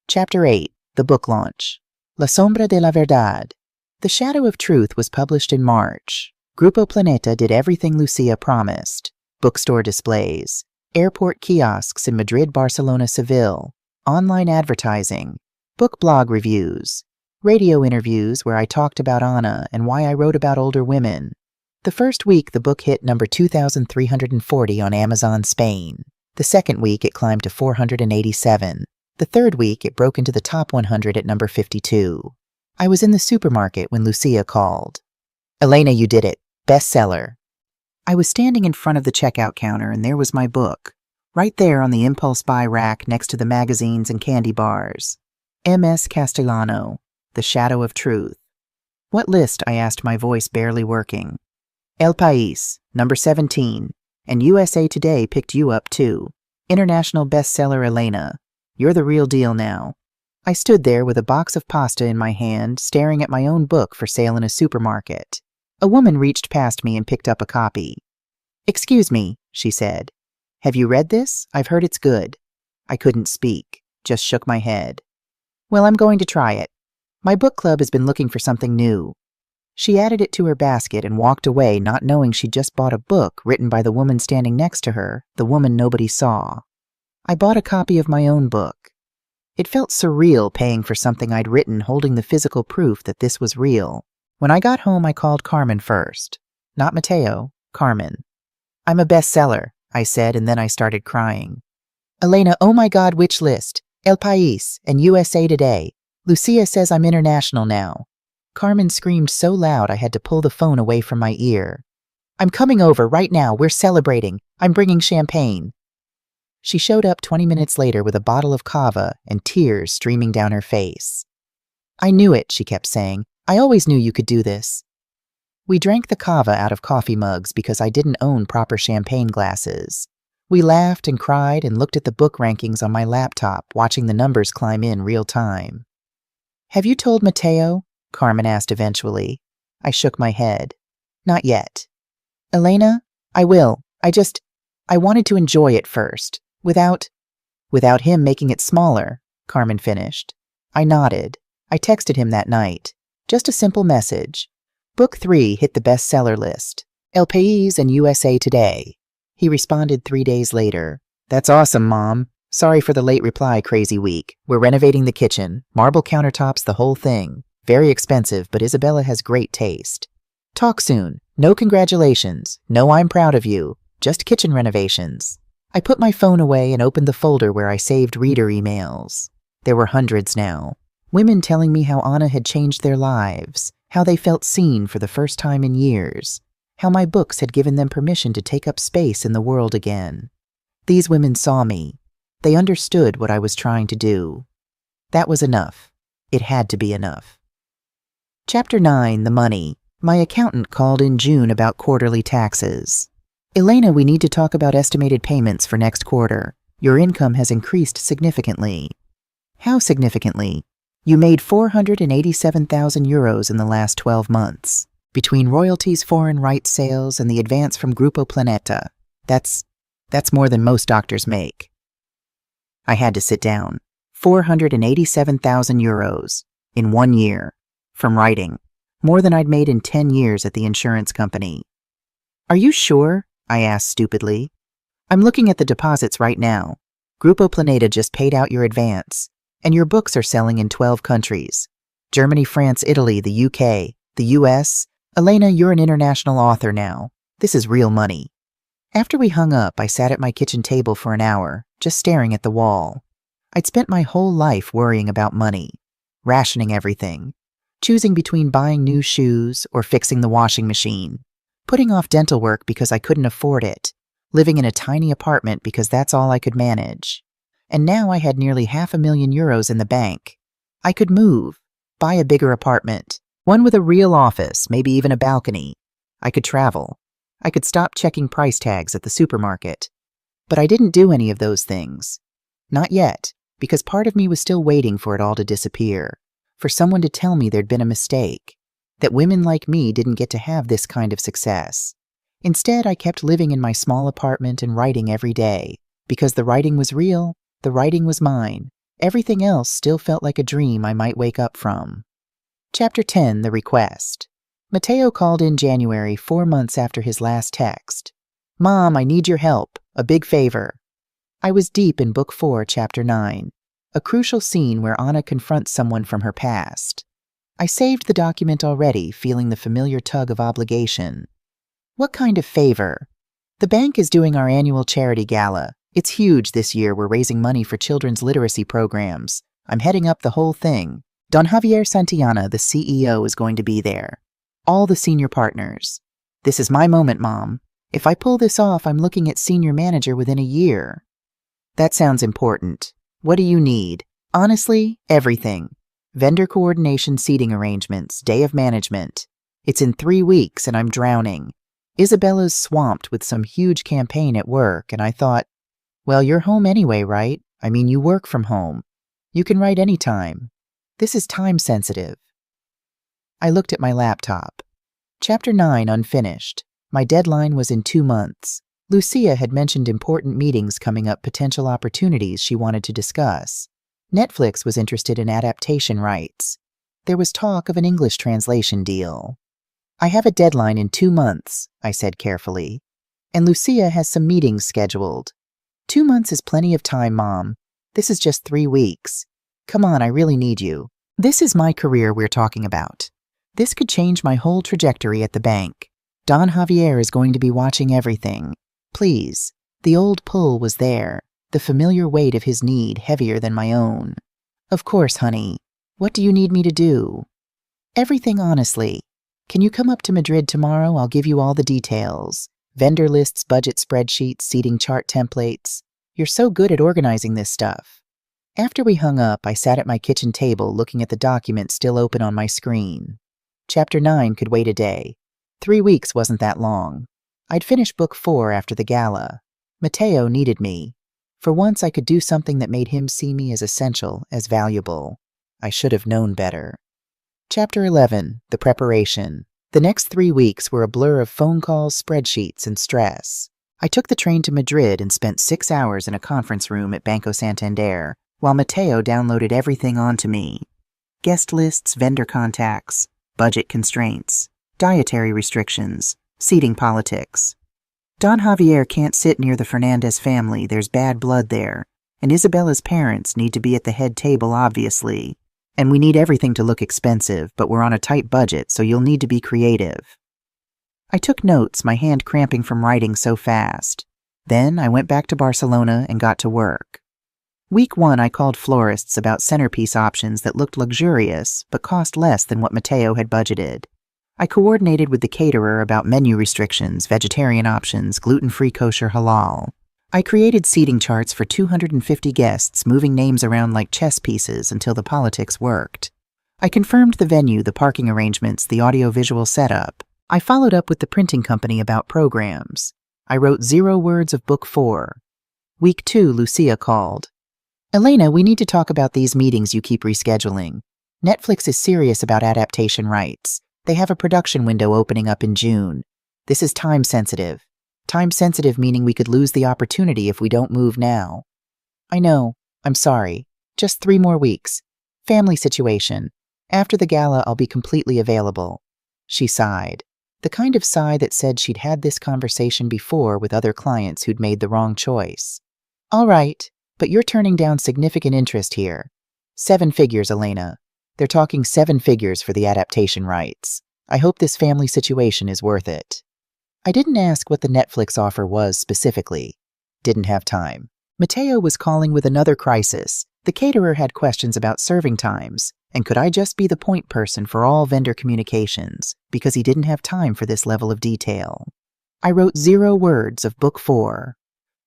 [SPEAKER 1] Chapter 8. The Book Launch. La Sombra de la Verdad. The Shadow of Truth was published in March. Grupo Planeta did everything Lucia promised. Bookstore displays, airport kiosks in Madrid, Barcelona, Seville, online advertising, book blog reviews, radio interviews where I talked about Ana and why I wrote about older women. The first week, the book hit number 2,340 on Amazon Spain. The second week, it climbed to 487. The third week, it broke into the top 100 at number 52. I was in the supermarket when Lucia called. Elena, you did it. Bestseller. I was standing in front of the checkout counter and there was my book, right there on the impulse buy rack next to the magazines and candy bars. M.S. Castellano, The Shadow of Truth. What list? I asked, my voice barely working. El País, number 17, and USA Today picked you up too. International bestseller Elena. You're the real deal now. I stood there with a box of pasta in my hand, staring at my own book for sale in a supermarket. A woman reached past me and picked up a copy. Excuse me, she said. Have you read this? I've heard it's good. I couldn't speak, just shook my head. Well, I'm going to try it. My book club has been looking for something new. She added it to her basket and walked away, not knowing she'd just bought a book written by the woman standing next to her, the woman nobody saw. I bought a copy of my own book. It felt surreal paying for something I'd written, holding the physical proof that this was real. When I got home, I called Carmen first. Not Mateo, Carmen. I'm a bestseller, I said, and then I started crying. Elena, oh my God, which list? El País and USA Today. Lucia says I'm international now. Carmen screamed so loud I had to pull the phone away from my ear. I'm coming over right now. We're celebrating. I'm bringing champagne. She showed up 20 minutes later with a bottle of cava and tears streaming down her face. I knew it, she kept saying. I always knew you could do this. We drank the cava out of coffee mugs because I didn't own proper champagne glasses. We laughed and cried and looked at the book rankings on my laptop, watching the numbers climb in real time. Have you told Mateo? Carmen asked eventually. I shook my head. Not yet. Elena, I will. I wanted to enjoy it first. Without him making it smaller, Carmen finished. I nodded. I texted him that night. Just a simple message. Book 3 hit the bestseller list. El País and USA Today. He responded 3 days later. That's awesome, Mom. Sorry for the late reply, crazy week. We're renovating the kitchen. Marble countertops, the whole thing. Very expensive, but Isabella has great taste. Talk soon. No congratulations. No I'm proud of you. Just kitchen renovations. I put my phone away and opened the folder where I saved reader emails. There were hundreds now. Women telling me how Ana had changed their lives, how they felt seen for the first time in years, how my books had given them permission to take up space in the world again. These women saw me. They understood what I was trying to do. That was enough. It had to be enough. Chapter 9, The Money. My accountant called in June about quarterly taxes. Elena, we need to talk about estimated payments for next quarter. Your income has increased significantly. How significantly? You made 487,000 euros in the last 12 months. Between royalties, foreign rights sales, and the advance from Grupo Planeta. That's more than most doctors make. I had to sit down. 487,000 euros. In 1 year. From writing. More than I'd made in 10 years at the insurance company. Are you sure? I asked stupidly. I'm looking at the deposits right now. Grupo Planeta just paid out your advance. And your books are selling in 12 countries. Germany, France, Italy, the UK, the US. Elena, you're an international author now. This is real money. After we hung up, I sat at my kitchen table for an hour, just staring at the wall. I'd spent my whole life worrying about money, rationing everything, choosing between buying new shoes or fixing the washing machine, putting off dental work because I couldn't afford it, living in a tiny apartment because that's all I could manage. And now I had nearly 500,000 euros in the bank. I could move, buy a bigger apartment, one with a real office, maybe even a balcony. I could travel. I could stop checking price tags at the supermarket. But I didn't do any of those things. Not yet. because part of me was still waiting for it all to disappear, for someone to tell me there'd been a mistake, that women like me didn't get to have this kind of success. Instead, I kept living in my small apartment and writing every day, because the writing was real, the writing was mine. Everything else still felt like a dream I might wake up from. Chapter 10, The Request. Mateo called in January, 4 months after his last text. "Mom, I need your help. A big favor." I was deep in Book 4, Chapter 9, a crucial scene where Anna confronts someone from her past. I saved the document already, feeling the familiar tug of obligation. What kind of favor? The bank is doing our annual charity gala. It's huge this year. We're raising money for children's literacy programs. I'm heading up the whole thing. Don Javier Santillana, the CEO, is going to be there. All the senior partners. This is my moment, Mom. If I pull this off, I'm looking at senior manager within a year. That sounds important. What do you need? Honestly, everything. Vendor coordination, seating arrangements, day of management. It's in 3 weeks and I'm drowning. Isabella's swamped with some huge campaign at work, and I thought, well, you're home anyway, right? I mean, you work from home. You can write anytime. This is time sensitive. I looked at my laptop. Chapter 9, unfinished. My deadline was in 2 months. Lucia had mentioned important meetings coming up, potential opportunities she wanted to discuss. Netflix was interested in adaptation rights. There was talk of an English translation deal. I have a deadline in 2 months, I said carefully. And Lucia has some meetings scheduled. 2 months is plenty of time, Mom. This is just 3 weeks. Come on, I really need you. This is my career we're talking about. This could change my whole trajectory at the bank. Don Javier is going to be watching everything. Please. The old pull was there, the familiar weight of his need heavier than my own. Of course, honey. What do you need me to do? Everything, honestly. Can you come up to Madrid tomorrow? I'll give you all the details. Vendor lists, budget spreadsheets, seating chart templates. You're so good at organizing this stuff. After we hung up, I sat at my kitchen table looking at the document still open on my screen. Chapter 9 could wait a day. 3 weeks wasn't that long. I'd finished Book 4 after the gala. Mateo needed me. For once, I could do something that made him see me as essential, as valuable. I should have known better. Chapter 11, The Preparation. The next 3 weeks were a blur of phone calls, spreadsheets, and stress. I took the train to Madrid and spent 6 hours in a conference room at Banco Santander, while Mateo downloaded everything onto me. Guest lists, vendor contacts, budget constraints, dietary restrictions, seating politics. Don Javier can't sit near the Fernandez family, there's bad blood there, and Isabella's parents need to be at the head table, obviously. And we need everything to look expensive, but we're on a tight budget, so you'll need to be creative. I took notes, my hand cramping from writing so fast. Then I went back to Barcelona and got to work. Week 1, I called florists about centerpiece options that looked luxurious, but cost less than what Mateo had budgeted. I coordinated with the caterer about menu restrictions, vegetarian options, gluten-free, kosher, halal. I created seating charts for 250 guests, moving names around like chess pieces until the politics worked. I confirmed the venue, the parking arrangements, the audio-visual setup. I followed up with the printing company about programs. I wrote 0 words of Book 4. Week 2, Lucia called. Elena, we need to talk about these meetings you keep rescheduling. Netflix is serious about adaptation rights. They have a production window opening up in June. This is time sensitive. Time sensitive meaning we could lose the opportunity if we don't move now. I know. I'm sorry. Just 3 more weeks. Family situation. After the gala, I'll be completely available. She sighed. The kind of sigh that said she'd had this conversation before with other clients who'd made the wrong choice. All right, but you're turning down significant interest here. 7 figures, Elena. They're talking 7 figures for the adaptation rights. I hope this family situation is worth it. I didn't ask what the Netflix offer was specifically. Didn't have time. Mateo was calling with another crisis. The caterer had questions about serving times, and could I just be the point person for all vendor communications, because he didn't have time for this level of detail. I wrote 0 words of Book 4.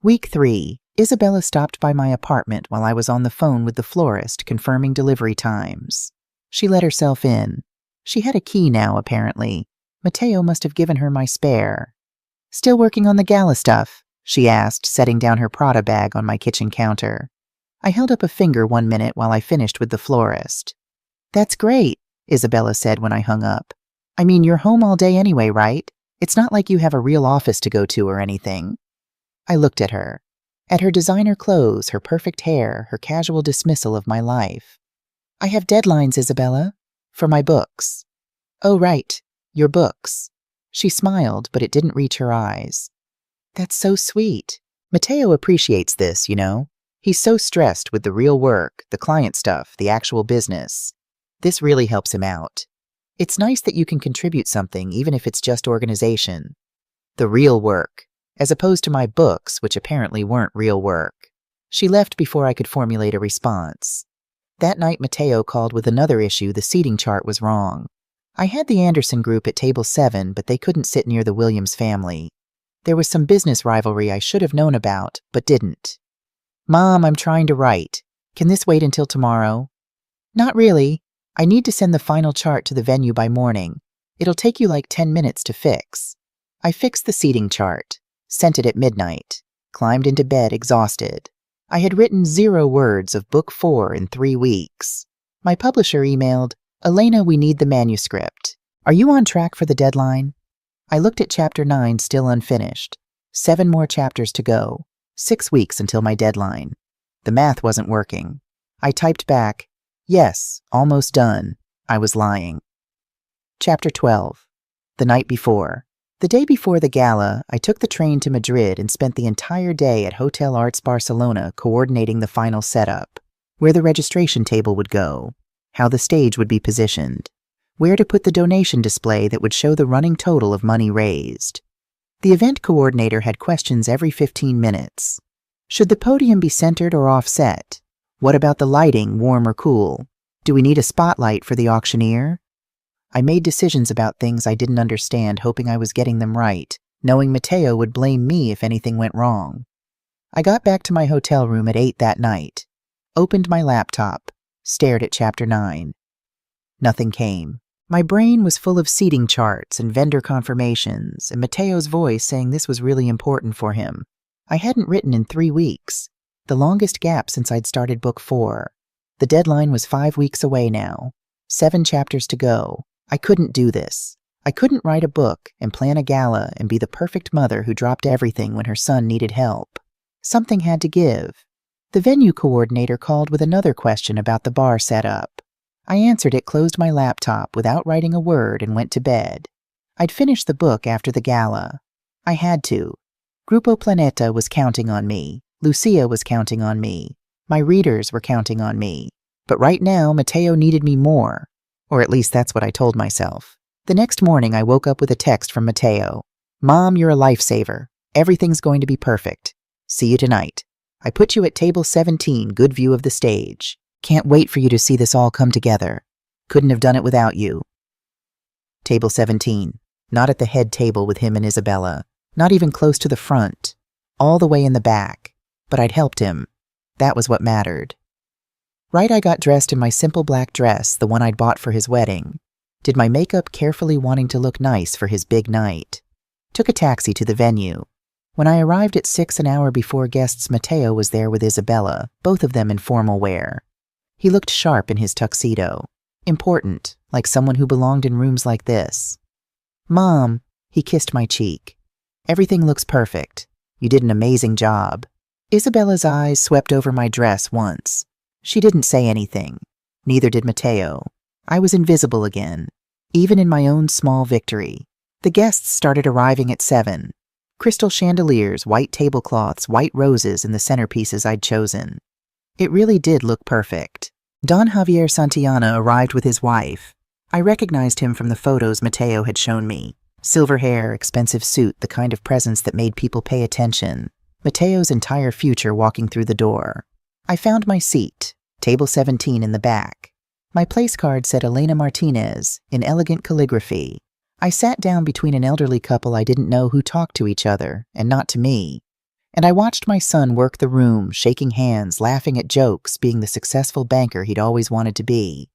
[SPEAKER 1] Week 3, Isabella stopped by my apartment while I was on the phone with the florist confirming delivery times. She let herself in. She had a key now, apparently. Mateo must have given her my spare. Still working on the gala stuff? She asked, setting down her Prada bag on my kitchen counter. I held up a finger 1 minute while I finished with the florist. "That's great," Isabella said when I hung up. "I mean, you're home all day anyway, right? It's not like you have a real office to go to or anything." I looked at her her designer clothes, her perfect hair, her casual dismissal of my life. "I have deadlines, Isabella, for my books." "Oh, right, your books." She smiled, but it didn't reach her eyes. "That's so sweet. Mateo appreciates this, you know. He's so stressed with the real work, the client stuff, the actual business. This really helps him out. It's nice that you can contribute something, even if it's just organization. The real work, as opposed to my books, which apparently weren't real work." She left before I could formulate a response. That night, Mateo called with another issue. The seating chart was wrong. I had the Anderson group at table 7, but they couldn't sit near the Williams family. There was some business rivalry I should have known about, but didn't. "Mom, I'm trying to write. Can this wait until tomorrow?" "Not really. I need to send the final chart to the venue by morning. It'll take you like 10 minutes to fix." I fixed the seating chart, sent it at midnight, climbed into bed exhausted. I had written 0 words of book 4 in 3 weeks. My publisher emailed, "Elena, we need the manuscript. Are you on track for the deadline?" I looked at chapter 9 still unfinished. 7 more chapters to go. 6 weeks until my deadline. The math wasn't working. I typed back, "Yes, almost done." I was lying. Chapter 12. The night before. The day before the gala, I took the train to Madrid and spent the entire day at Hotel Arts Barcelona coordinating the final setup, where the registration table would go, how the stage would be positioned, where to put the donation display that would show the running total of money raised. The event coordinator had questions every 15 minutes. Should the podium be centered or offset? What about the lighting, warm or cool? Do we need a spotlight for the auctioneer? I made decisions about things I didn't understand, hoping I was getting them right, knowing Mateo would blame me if anything went wrong. I got back to my hotel room at 8 that night, opened my laptop, stared at chapter 9. Nothing came. My brain was full of seating charts and vendor confirmations, and Mateo's voice saying this was really important for him. I hadn't written in 3 weeks, the longest gap since I'd started book 4. The deadline was 5 weeks away now, 7 chapters to go. I couldn't do this. I couldn't write a book and plan a gala and be the perfect mother who dropped everything when her son needed help. Something had to give. The venue coordinator called with another question about the bar setup. I answered it, closed my laptop without writing a word, and went to bed. I'd finished the book after the gala. I had to. Grupo Planeta was counting on me. Lucia was counting on me. My readers were counting on me. But right now, Mateo needed me more. Or at least that's what I told myself. The next morning, I woke up with a text from Mateo. "Mom, you're a lifesaver. Everything's going to be perfect. See you tonight. I put you at table 17, good view of the stage. Can't wait for you to see this all come together. Couldn't have done it without you." Table 17. Not at the head table with him and Isabella. Not even close to the front. All the way in the back. But I'd helped him. That was what mattered. Right, I got dressed in my simple black dress, the one I'd bought for his wedding. Did my makeup carefully, wanting to look nice for his big night. Took a taxi to the venue. When I arrived at 6 an hour before guests, Mateo was there with Isabella, both of them in formal wear. He looked sharp in his tuxedo. Important, like someone who belonged in rooms like this. "Mom," he kissed my cheek. "Everything looks perfect. You did an amazing job." Isabella's eyes swept over my dress once. She didn't say anything. Neither did Mateo. I was invisible again, even in my own small victory. The guests started arriving at 7. Crystal chandeliers, white tablecloths, white roses in the centerpieces I'd chosen. It really did look perfect. Don Javier Santillana arrived with his wife. I recognized him from the photos Mateo had shown me. Silver hair, expensive suit, the kind of presence that made people pay attention. Mateo's entire future walking through the door. I found my seat, table 17 in the back. My place card said Elena Martinez, in elegant calligraphy. I sat down between an elderly couple I didn't know who talked to each other, and not to me. And I watched my son work the room, shaking hands, laughing at jokes, being the successful banker he'd always wanted to be.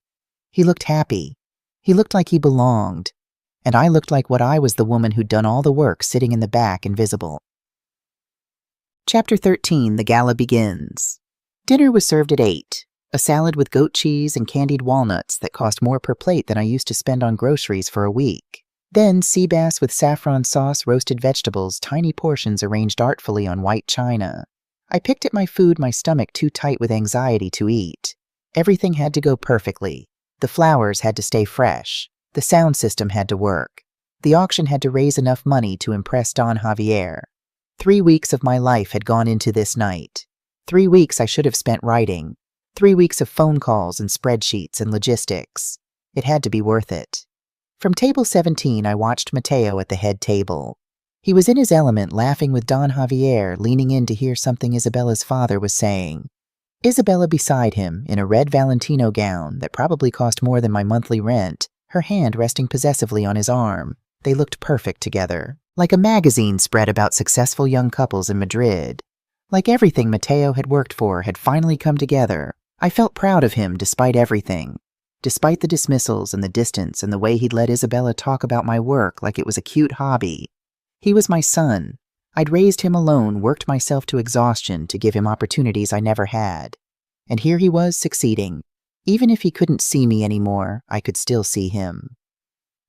[SPEAKER 1] He looked happy. He looked like he belonged. And I looked like what I was, the woman who'd done all the work, sitting in the back, invisible. Chapter 13, The Gala Begins. Dinner was served at 8. A salad with goat cheese and candied walnuts that cost more per plate than I used to spend on groceries for a week. Then sea bass with saffron sauce, roasted vegetables, tiny portions arranged artfully on white china. I picked at my food, my stomach too tight with anxiety to eat. Everything had to go perfectly. The flowers had to stay fresh. The sound system had to work. The auction had to raise enough money to impress Don Javier. 3 weeks of my life had gone into this night. 3 weeks I should have spent writing. 3 weeks of phone calls and spreadsheets and logistics. It had to be worth it. From table 17, I watched Mateo at the head table. He was in his element, laughing with Don Javier, leaning in to hear something Isabella's father was saying. Isabella beside him, in a red Valentino gown that probably cost more than my monthly rent, her hand resting possessively on his arm. They looked perfect together, like a magazine spread about successful young couples in Madrid. Like everything Mateo had worked for had finally come together. I felt proud of him despite everything. Despite the dismissals and the distance and the way he'd let Isabella talk about my work like it was a cute hobby. He was my son. I'd raised him alone, worked myself to exhaustion to give him opportunities I never had. And here he was succeeding. Even if he couldn't see me anymore, I could still see him.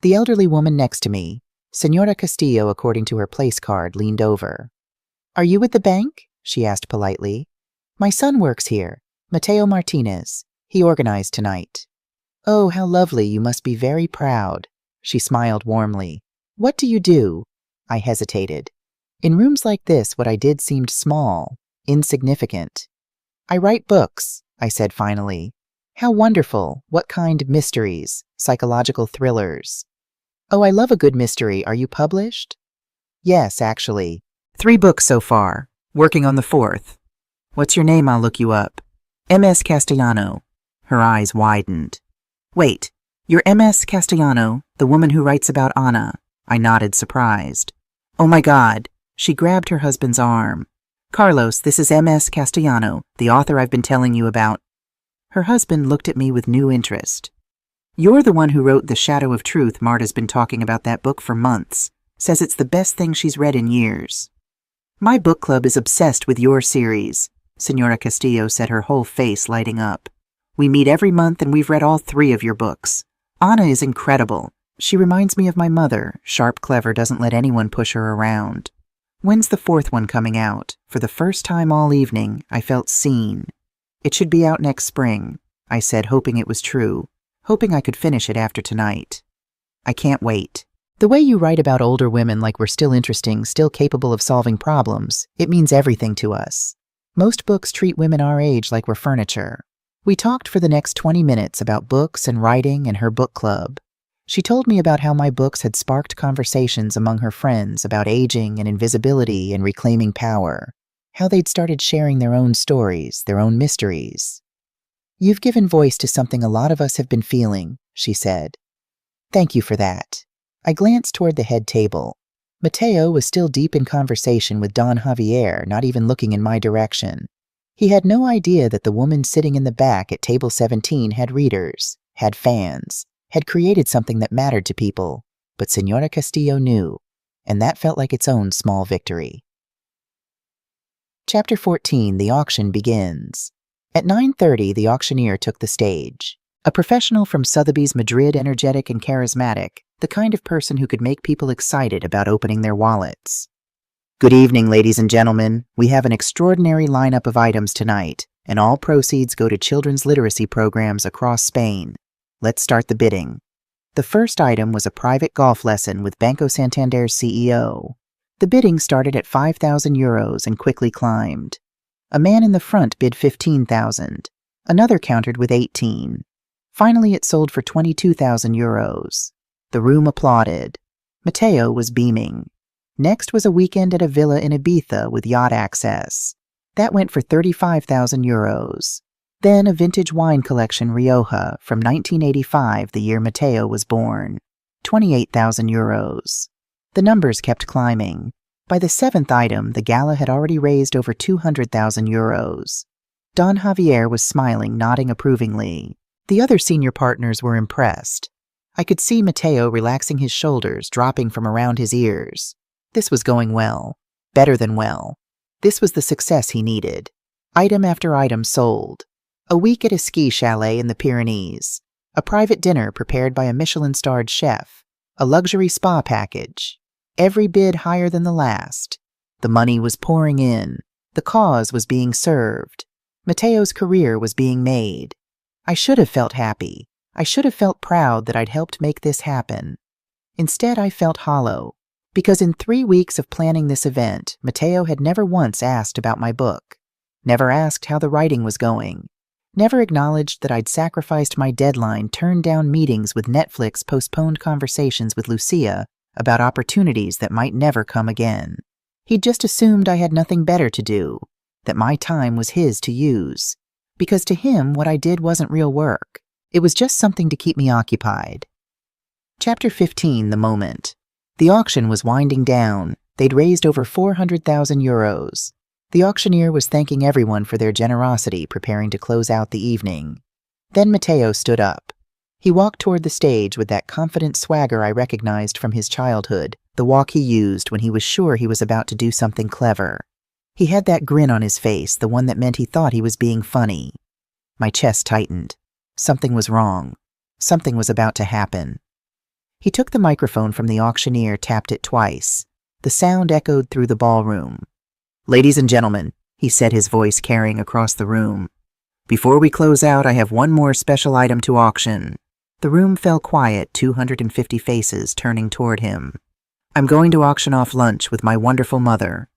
[SPEAKER 1] The elderly woman next to me, Señora Castillo according to her place card, leaned over. "Are you at the bank?" she asked politely. "My son works here, Mateo Martinez. He organized tonight." "Oh, how lovely, you must be very proud." She smiled warmly. "What do you do?" I hesitated. In rooms like this, what I did seemed small, insignificant. "I write books," I said finally. "How wonderful. What kind? Mysteries, psychological thrillers." "Oh, I love a good mystery. Are you published?" "Yes, actually. 3 books so far. Working on the 4th. What's your name? I'll look you up." "MS Castellano." Her eyes widened. "Wait, you're MS Castellano, the woman who writes about Ana?" I nodded, surprised. "Oh my God." She grabbed her husband's arm. "Carlos, this is MS Castellano, the author I've been telling you about." Her husband looked at me with new interest. "You're the one who wrote The Shadow of Truth. Marta's been talking about that book for months. Says it's the best thing she's read in years." "My book club is obsessed with your series," Señora Castillo said, her whole face lighting up. "We meet every month and we've read all 3 of your books. Ana is incredible. She reminds me of my mother, sharp, clever, doesn't let anyone push her around. When's the 4th one coming out?" For the first time all evening, I felt seen. "It should be out next spring," I said, hoping it was true, hoping I could finish it after tonight. "I can't wait. The way you write about older women like we're still interesting, still capable of solving problems, it means everything to us. Most books treat women our age like we're furniture." We talked for the next 20 minutes about books and writing and her book club. She told me about how my books had sparked conversations among her friends about aging and invisibility and reclaiming power, how they'd started sharing their own stories, their own mysteries. "You've given voice to something a lot of us have been feeling," she said. "Thank you for that." I glanced toward the head table. Mateo was still deep in conversation with Don Javier, not even looking in my direction. He had no idea that the woman sitting in the back at table 17 had readers, had fans, had created something that mattered to people, but Señora Castillo knew, and that felt like its own small victory. Chapter 14, The Auction Begins. At 9:30, the auctioneer took the stage. A professional from Sotheby's, Madrid, energetic and charismatic, the kind of person who could make people excited about opening their wallets. "Good evening, ladies and gentlemen. We have an extraordinary lineup of items tonight, and all proceeds go to children's literacy programs across Spain. Let's start the bidding." The first item was a private golf lesson with Banco Santander's CEO. The bidding started at €5,000 and quickly climbed. A man in the front bid 15,000. Another countered with 18. Finally, it sold for €22,000. The room applauded. Mateo was beaming. Next was a weekend at a villa in Ibiza with yacht access. That went for €35,000. Then a vintage wine collection, Rioja, from 1985, the year Mateo was born. €28,000. The numbers kept climbing. By the 7th item, the gala had already raised over €200,000. Don Javier was smiling, nodding approvingly. The other senior partners were impressed. I could see Mateo relaxing his shoulders, dropping from around his ears. This was going well. Better than well. This was the success he needed. Item after item sold. A week at a ski chalet in the Pyrenees. A private dinner prepared by a Michelin-starred chef. A luxury spa package. Every bid higher than the last. The money was pouring in. The cause was being served. Mateo's career was being made. I should have felt happy. I should have felt proud that I'd helped make this happen. Instead, I felt hollow, because in 3 weeks of planning this event, Mateo had never once asked about my book, never asked how the writing was going, never acknowledged that I'd sacrificed my deadline, turned down meetings with Netflix, postponed conversations with Lucia about opportunities that might never come again. He'd just assumed I had nothing better to do, that my time was his to use, because to him what I did wasn't real work. It was just something to keep me occupied. Chapter 15, The Moment. The auction was winding down. They'd raised over 400,000 euros. The auctioneer was thanking everyone for their generosity, preparing to close out the evening. Then Mateo stood up. He walked toward the stage with that confident swagger I recognized from his childhood, the walk he used when he was sure he was about to do something clever. He had that grin on his face, the one that meant he thought he was being funny. My chest tightened. Something was wrong. Something was about to happen. He took the microphone from the auctioneer, tapped it twice. The sound echoed through the ballroom. "Ladies and gentlemen," he said, his voice carrying across the room. "Before we close out, I have one more special item to auction." The room fell quiet, 250 faces turning toward him. "I'm going to auction off lunch with my wonderful mother."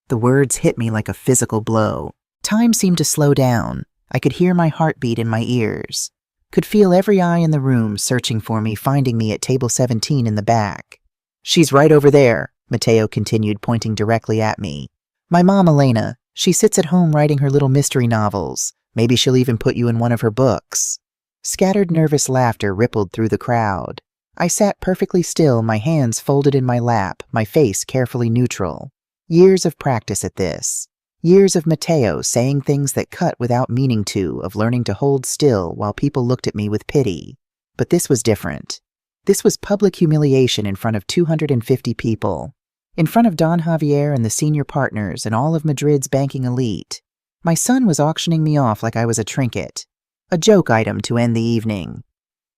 [SPEAKER 1] The words hit me like a physical blow. Time seemed to slow down. I could hear my heartbeat in my ears. Could feel every eye in the room searching for me, finding me at table 17 in the back. "She's right over there," Mateo continued, pointing directly at me. "My mom, Elena. She sits at home writing her little mystery novels. Maybe she'll even put you in one of her books." Scattered nervous laughter rippled through the crowd. I sat perfectly still, my hands folded in my lap, my face carefully neutral. Years of practice at this. Years of Mateo saying things that cut without meaning to, of learning to hold still while people looked at me with pity. But this was different. This was public humiliation in front of 250 people. In front of Don Javier and the senior partners and all of Madrid's banking elite. My son was auctioning me off like I was a trinket. A joke item to end the evening.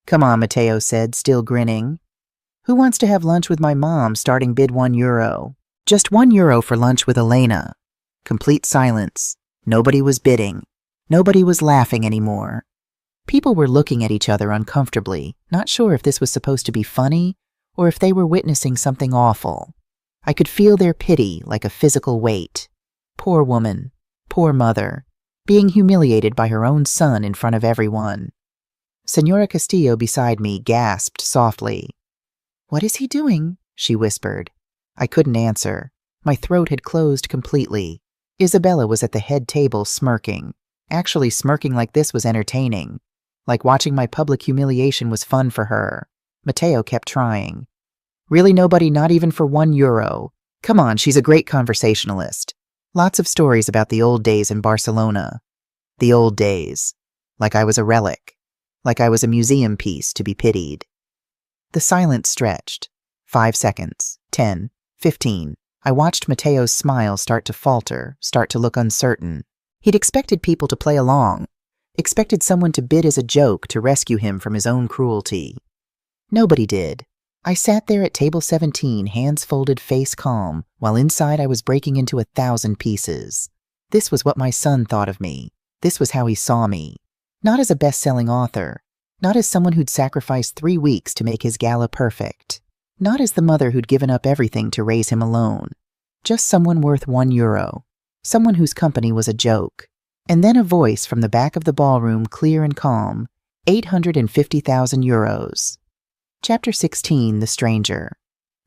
[SPEAKER 1] "Come on," Mateo said, still grinning. "Who wants to have lunch with my mom? Starting bid €1. Just €1 for lunch with Elena." Complete silence. Nobody was bidding. Nobody was laughing anymore. People were looking at each other uncomfortably, not sure if this was supposed to be funny or if they were witnessing something awful. I could feel their pity like a physical weight. Poor woman. Poor mother. Being humiliated by her own son in front of everyone. Senora Castillo beside me gasped softly. "What is he doing?" she whispered. I couldn't answer. My throat had closed completely. Isabella was at the head table smirking. Actually, smirking like this was entertaining. Like watching my public humiliation was fun for her. Mateo kept trying. "Really nobody, not even for €1? Come on, she's a great conversationalist. Lots of stories about the old days in Barcelona. The old days. Like I was a relic. Like I was a museum piece to be pitied." The silence stretched. 5 seconds. 10. 15. I watched Mateo's smile start to falter, start to look uncertain. He'd expected people to play along, expected someone to bid as a joke to rescue him from his own cruelty. Nobody did. I sat there at table 17, hands folded, face calm, while inside I was breaking into 1,000 pieces. This was what my son thought of me. This was how he saw me. Not as a best-selling author. Not as someone who'd sacrificed 3 weeks to make his gala perfect. Not as the mother who'd given up everything to raise him alone. Just someone worth €1. Someone whose company was a joke. And then a voice from the back of the ballroom, clear and calm. 850,000 euros. Chapter 16, The Stranger.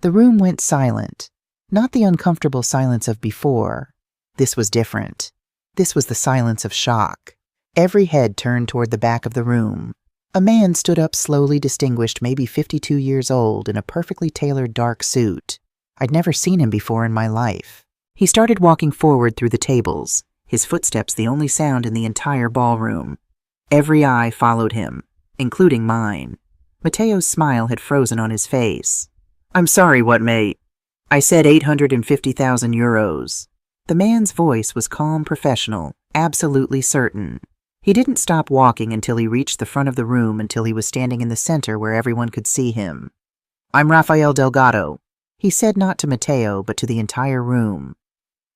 [SPEAKER 1] The room went silent. Not the uncomfortable silence of before. This was different. This was the silence of shock. Every head turned toward the back of the room. A man stood up slowly, distinguished, maybe 52 years old, in a perfectly tailored dark suit. I'd never seen him before in my life. He started walking forward through the tables, his footsteps the only sound in the entire ballroom. Every eye followed him, including mine. Mateo's smile had frozen on his face. "I'm sorry, what, mate?" "I said 850,000 euros. The man's voice was calm, professional, Absolutely certain. He didn't stop walking until he reached the front of the room until he was standing in the center where everyone could see him. "I'm Rafael Delgado," he said, not to Mateo but to the entire room.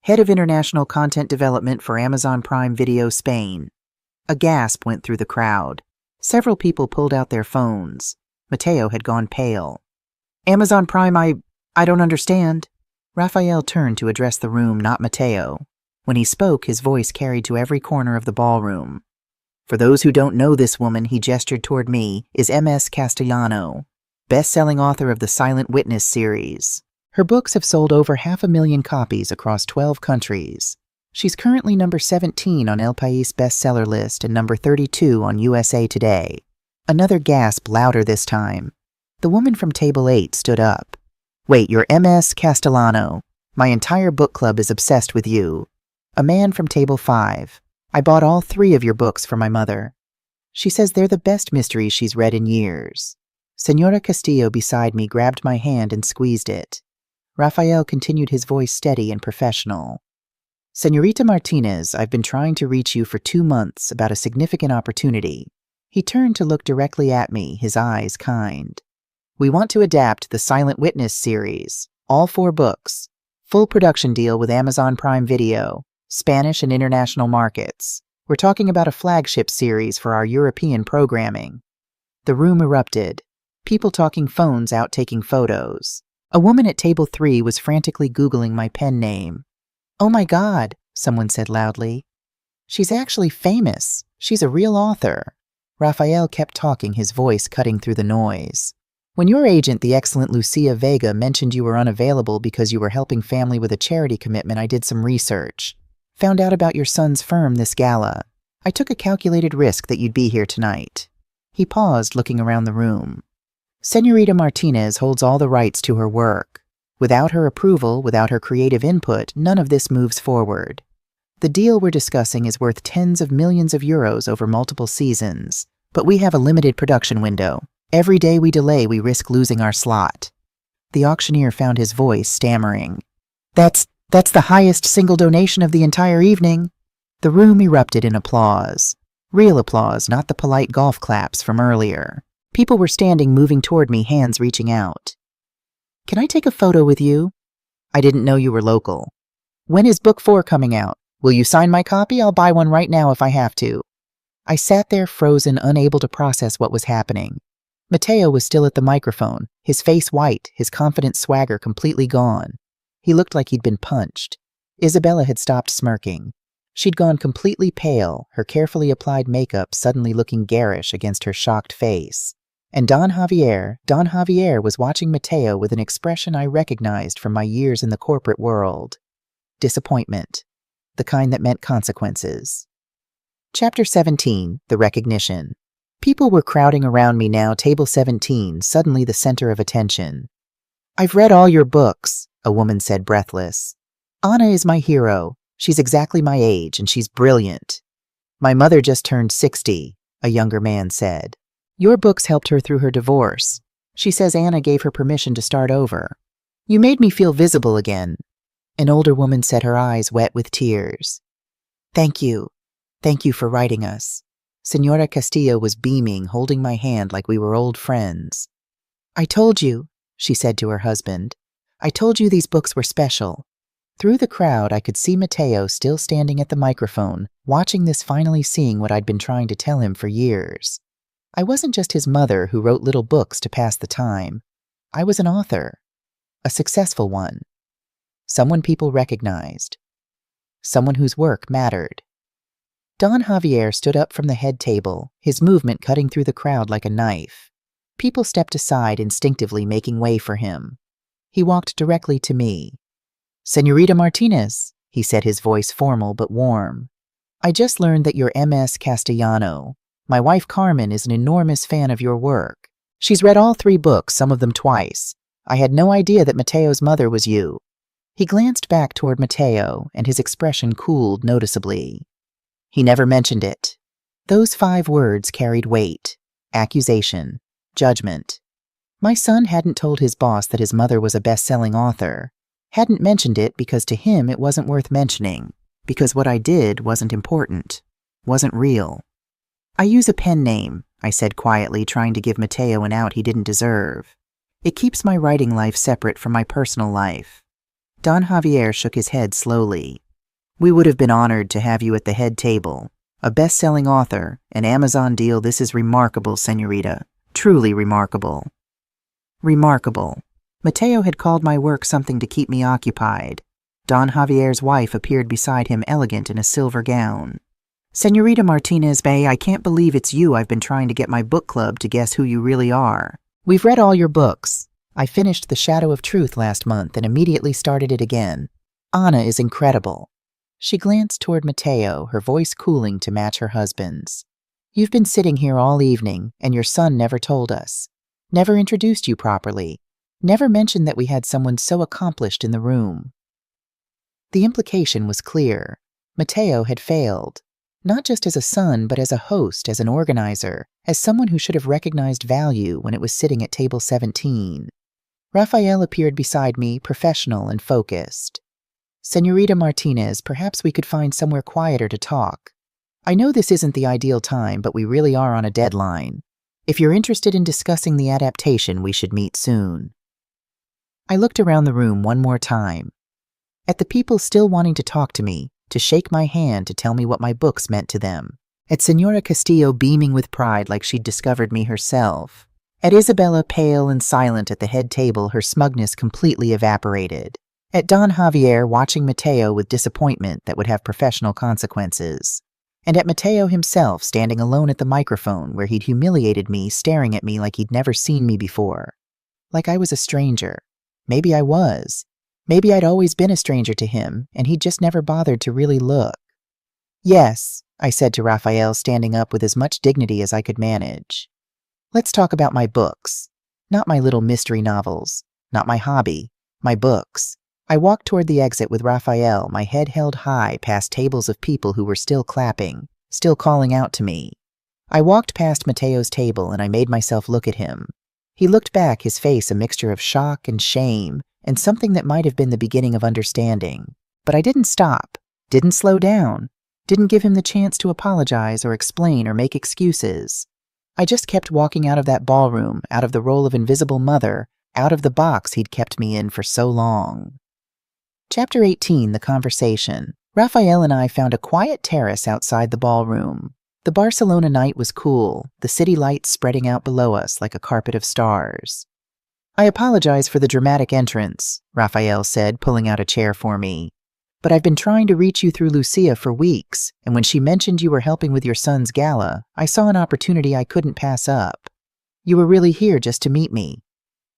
[SPEAKER 1] "Head of International Content Development for Amazon Prime Video Spain." A gasp went through the crowd. Several people pulled out their phones. Mateo had gone pale. "Amazon Prime, I don't understand." Rafael turned to address the room, not Mateo. When he spoke, his voice carried to every corner of the ballroom. "For those who don't know this woman," he gestured toward me, "is MS Castellano, best-selling author of the Silent Witness series. Her books have sold over 500,000 copies across 12 countries. She's currently number 17 on El País bestseller list and number 32 on USA Today." Another gasp, louder this time. The woman from table 8 stood up. "Wait, you're MS Castellano. My entire book club is obsessed with you." A man from table 5. "I bought all 3 of your books for my mother. She says they're the best mysteries she's read in years." Senora Castillo beside me grabbed my hand and squeezed it. Rafael continued, his voice steady and professional. "Senorita Martinez, I've been trying to reach you for 2 months about a significant opportunity." He turned to look directly at me, his eyes kind. "We want to adapt the Silent Witness series, all 4 books, full production deal with Amazon Prime Video, Spanish and international markets. We're talking about a flagship series for our European programming." The room erupted. People talking phones out, taking photos. A woman at table 3 was frantically Googling my pen name. "Oh my God," someone said loudly. "She's actually famous. She's a real author." Rafael kept talking, his voice cutting through the noise. "When your agent, the excellent Lucia Vega, mentioned you were unavailable because you were helping family with a charity commitment, I did some research. Found out about your son's firm, this gala. I took a calculated risk that you'd be here tonight." He paused, looking around the room. "Senorita Martinez holds all the rights to her work. Without her approval, without her creative input, none of this moves forward. The deal we're discussing is worth tens of millions of euros over multiple seasons, but we have a limited production window. Every day we delay, we risk losing our slot." The auctioneer found his voice, stammering. That's the highest single donation of the entire evening." The room erupted in applause. Real applause, not the polite golf claps from earlier. People were standing, moving toward me, hands reaching out. "Can I take a photo with you?" "I didn't know you were local." "When is book 4 coming out? Will you sign my copy? I'll buy one right now if I have to." I sat there frozen, unable to process what was happening. Mateo was still at the microphone, his face white, his confident swagger completely gone. He looked like he'd been punched. Isabella had stopped smirking. She'd gone completely pale, her carefully applied makeup suddenly looking garish against her shocked face. And Don Javier was watching Mateo with an expression I recognized from my years in the corporate world. Disappointment. The kind that meant consequences. Chapter 17, The Recognition. People were crowding around me now, table 17, suddenly the center of attention. "I've read all your books," a woman said, breathless. "Anna is my hero. She's exactly my age, and she's brilliant." "My mother just turned 60, a younger man said. "Your books helped her through her divorce. She says Anna gave her permission to start over. You made me feel visible again." An older woman said, her eyes wet with tears. Thank you. Thank you for writing us." Senora Castillo was beaming, holding my hand like we were old friends. "I told you," she said to her husband. "I told you these books were special." Through the crowd, I could see Mateo still standing at the microphone, watching this, finally seeing what I'd been trying to tell him for years. I wasn't just his mother who wrote little books to pass the time. I was an author. A successful one. Someone people recognized. Someone whose work mattered. Don Javier stood up from the head table, his movement cutting through the crowd like a knife. People stepped aside, instinctively making way for him. He walked directly to me. "Senorita Martinez," he said, his voice formal but warm. "I just learned that you're MS Castellano. My wife Carmen is an enormous fan of your work. She's read all 3 books, some of them twice. I had no idea that Mateo's mother was you." He glanced back toward Mateo, and his expression cooled noticeably. "He never mentioned it." Those 5 words carried weight, accusation, judgment. My son hadn't told his boss that his mother was a best-selling author. Hadn't mentioned it because to him it wasn't worth mentioning. because what I did wasn't important, wasn't real. I use a pen name, I said quietly, trying to give Mateo an out he didn't deserve. It keeps my writing life separate from my personal life. Don Javier shook his head slowly. We would have been honored to have you at the head table. A best-selling author, an Amazon deal. This is remarkable, señorita. Truly remarkable. Remarkable. Mateo had called my work something to keep me occupied. Don Javier's wife appeared beside him, elegant in a silver gown. Señorita Martinez Bay, I can't believe it's you. I've been trying to get my book club to guess who you really are. We've read all your books. I finished The Shadow of Truth last month and immediately started it again. Ana is incredible. She glanced toward Mateo, her voice cooling to match her husband's. You've been sitting here all evening, and your son never told us. Never introduced you properly. Never mentioned that we had someone so accomplished in the room. The implication was clear. Mateo had failed. Not just as a son, but as a host, as an organizer, as someone who should have recognized value when it was sitting at table 17. Rafael appeared beside me, professional and focused. Señorita Martinez, perhaps we could find somewhere quieter to talk. I know this isn't the ideal time, but we really are on a deadline. If you're interested in discussing the adaptation, we should meet soon. I looked around the room one more time. At the people still wanting to talk to me, to shake my hand to tell me what my books meant to them. At Señora Castillo beaming with pride like she'd discovered me herself. At Isabella pale and silent at the head table, her smugness completely evaporated. At Don Javier watching Mateo with disappointment that would have professional consequences. And at Mateo himself standing alone at the microphone where he'd humiliated me, staring at me like he'd never seen me before. Like I was a stranger. Maybe I was. Maybe I'd always been a stranger to him, and he'd just never bothered to really look. Yes, I said to Rafael, standing up with as much dignity as I could manage. Let's talk about my books. Not my little mystery novels. Not my hobby. My books. I walked toward the exit with Rafael, my head held high past tables of people who were still clapping, still calling out to me. I walked past Mateo's table and I made myself look at him. He looked back, his face a mixture of shock and shame, and something that might have been the beginning of understanding. But I didn't stop, didn't slow down, didn't give him the chance to apologize or explain or make excuses. I just kept walking out of that ballroom, out of the role of invisible mother, out of the box he'd kept me in for so long. Chapter 18, The Conversation. Rafael and I found a quiet terrace outside the ballroom. The Barcelona night was cool, the city lights spreading out below us like a carpet of stars. I apologize for the dramatic entrance, Rafael said, pulling out a chair for me. But I've been trying to reach you through Lucia for weeks, and when she mentioned you were helping with your son's gala, I saw an opportunity I couldn't pass up. You were really here just to meet me.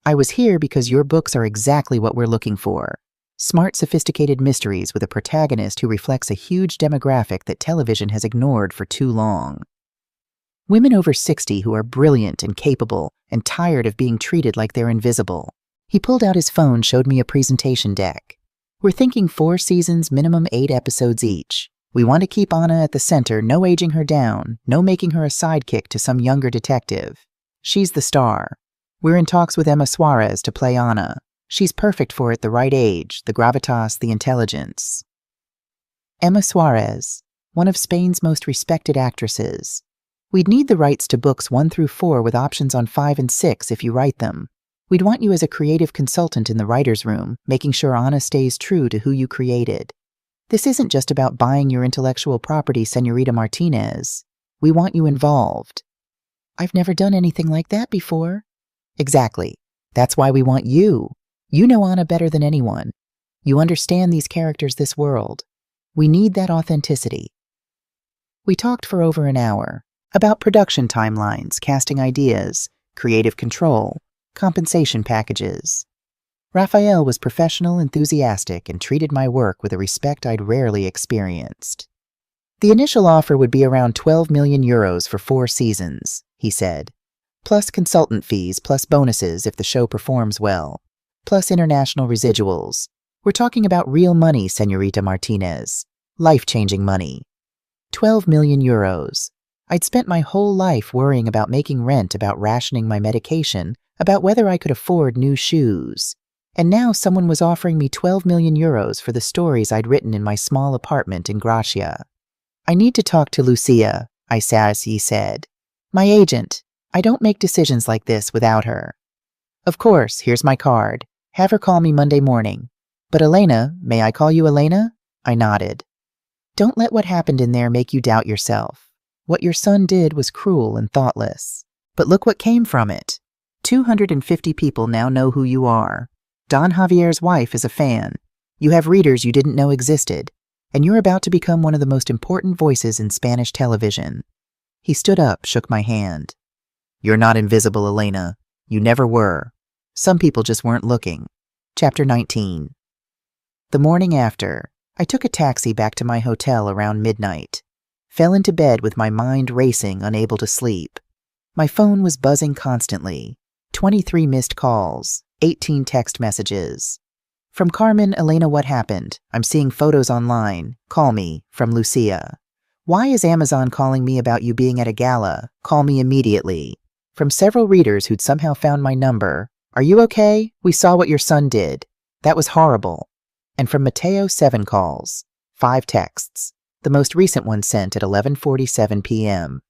[SPEAKER 1] I was here because your books are exactly what we're looking for. Smart, sophisticated mysteries with a protagonist who reflects a huge demographic that television has ignored for too long. Women over 60 who are brilliant and capable and tired of being treated like they're invisible. He pulled out his phone, showed me a presentation deck. We're thinking 4 seasons, minimum 8 episodes each. We want to keep Ana at the center, no aging her down, no making her a sidekick to some younger detective. She's the star. We're in talks with Emma Suarez to play Ana. She's perfect for it, the right age, the gravitas, the intelligence. Emma Suarez, one of Spain's most respected actresses. We'd need the rights to books 1 through 4 with options on 5 and 6 if you write them. We'd want you as a creative consultant in the writer's room, making sure Ana stays true to who you created. This isn't just about buying your intellectual property, Señorita Martinez. We want you involved. I've never done anything like that before. Exactly. That's why we want you. You know Ana better than anyone. You understand these characters, this world. We need that authenticity. We talked for over an hour about production timelines, casting ideas, creative control, compensation packages. Rafael was professional, enthusiastic, and treated my work with a respect I'd rarely experienced. The initial offer would be around 12 million euros for 4 seasons, he said, plus consultant fees, plus bonuses if the show performs well. Plus international residuals. We're talking about real money, Señorita Martinez. Life-changing money. 12 million euros. I'd spent my whole life worrying about making rent, about rationing my medication, about whether I could afford new shoes. And now someone was offering me 12 million euros for the stories I'd written in my small apartment in Gracia. I need to talk to Lucia, I sassy said. My agent. I don't make decisions like this without her. Of course, here's my card. Have her call me Monday morning. But Elena, may I call you Elena? I nodded. Don't let what happened in there make you doubt yourself. What your son did was cruel and thoughtless. But look what came from it. 250 people now know who you are. Don Javier's wife is a fan. You have readers you didn't know existed. And you're about to become one of the most important voices in Spanish television. He stood up, shook my hand. You're not invisible, Elena. You never were. Some people just weren't looking. Chapter 19. The morning after, I took a taxi back to my hotel around midnight. Fell into bed with my mind racing, unable to sleep. My phone was buzzing constantly. 23 missed calls, 18 text messages. From Carmen, Elena, what happened? I'm seeing photos online. Call me. From Lucia. Why is Amazon calling me about you being at a gala? Call me immediately. From several readers who'd somehow found my number. Are you okay? We saw what your son did. That was horrible. And from Mateo, 7 calls. 5 texts. The most recent one sent at 11:47 p.m.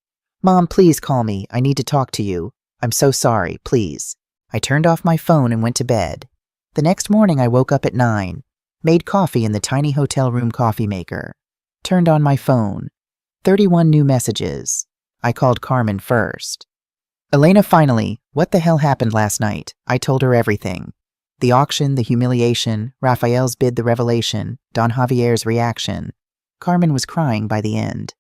[SPEAKER 1] Mom, please call me. I need to talk to you. I'm so sorry, please. I turned off my phone and went to bed. The next morning I woke up at 9, made coffee in the tiny hotel room coffee maker, turned on my phone. 31 new messages. I called Carmen first. Elena, finally, what the hell happened last night? I told her everything. The auction, the humiliation, Raphael's bid, the revelation, Don Javier's reaction. Carmen was crying by the end.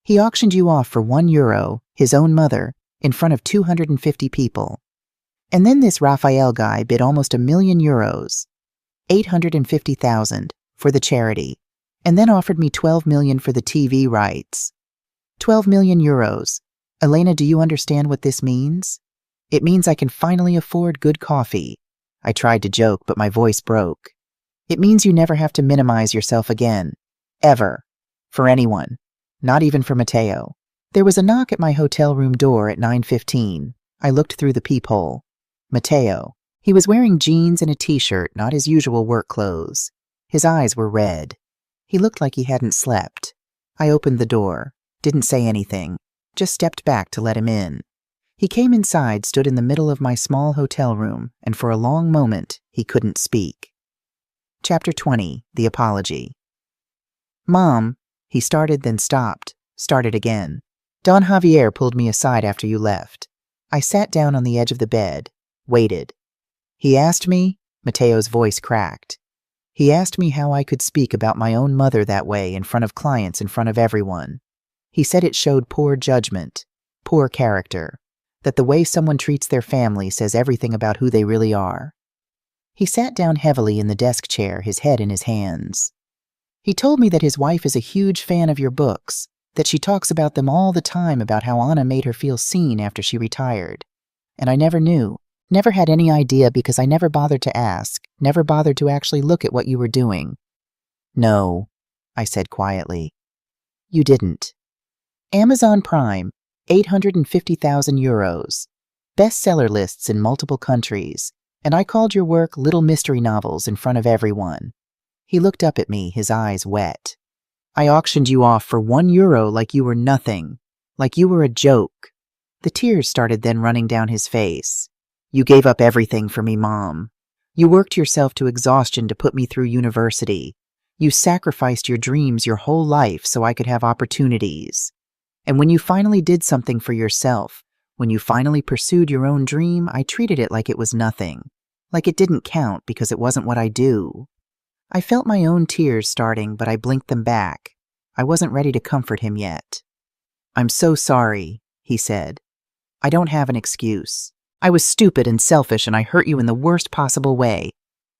[SPEAKER 1] He auctioned you off for €1, his own mother, in front of 250 people. And then this Raphael guy bid almost €1 million, 850,000, for the charity, and then offered me 12 million for the TV rights. 12 million euros. Elena, do you understand what this means? It means I can finally afford good coffee. I tried to joke, but my voice broke. It means you never have to minimize yourself again. Ever. For anyone. Not even for Mateo. There was a knock at my hotel room door at 9:15. I looked through the peephole. Mateo. He was wearing jeans and a t-shirt, not his usual work clothes. His eyes were red. He looked like he hadn't slept. I opened the door. Didn't say anything. Just stepped back to let him in. He came inside, stood in the middle of my small hotel room, and for a long moment, he couldn't speak. Chapter 20. The Apology. Mom, he started, then stopped, started again. Don Javier pulled me aside after you left. I sat down on the edge of the bed, waited. He asked me, Mateo's voice cracked. He asked me how I could speak about my own mother that way in front of clients, in front of everyone. He said it showed poor judgment, poor character, that the way someone treats their family says everything about who they really are. He sat down heavily in the desk chair, his head in his hands. He told me that his wife is a huge fan of your books, that she talks about them all the time, about how Anna made her feel seen after she retired. And I never knew, never had any idea because I never bothered to ask, never bothered to actually look at what you were doing. No, I said quietly. You didn't. Amazon Prime, 850,000 euros. Bestseller lists in multiple countries. And I called your work little mystery novels in front of everyone. He looked up at me, his eyes wet. I auctioned you off for €1 like you were nothing, like you were a joke. The tears started then running down his face. You gave up everything for me, Mom. You worked yourself to exhaustion to put me through university. You sacrificed your dreams your whole life so I could have opportunities. And when you finally did something for yourself, when you finally pursued your own dream, I treated it like it was nothing, like it didn't count because it wasn't what I do. I felt my own tears starting, but I blinked them back. I wasn't ready to comfort him yet. I'm so sorry, he said. I don't have an excuse. I was stupid and selfish and I hurt you in the worst possible way.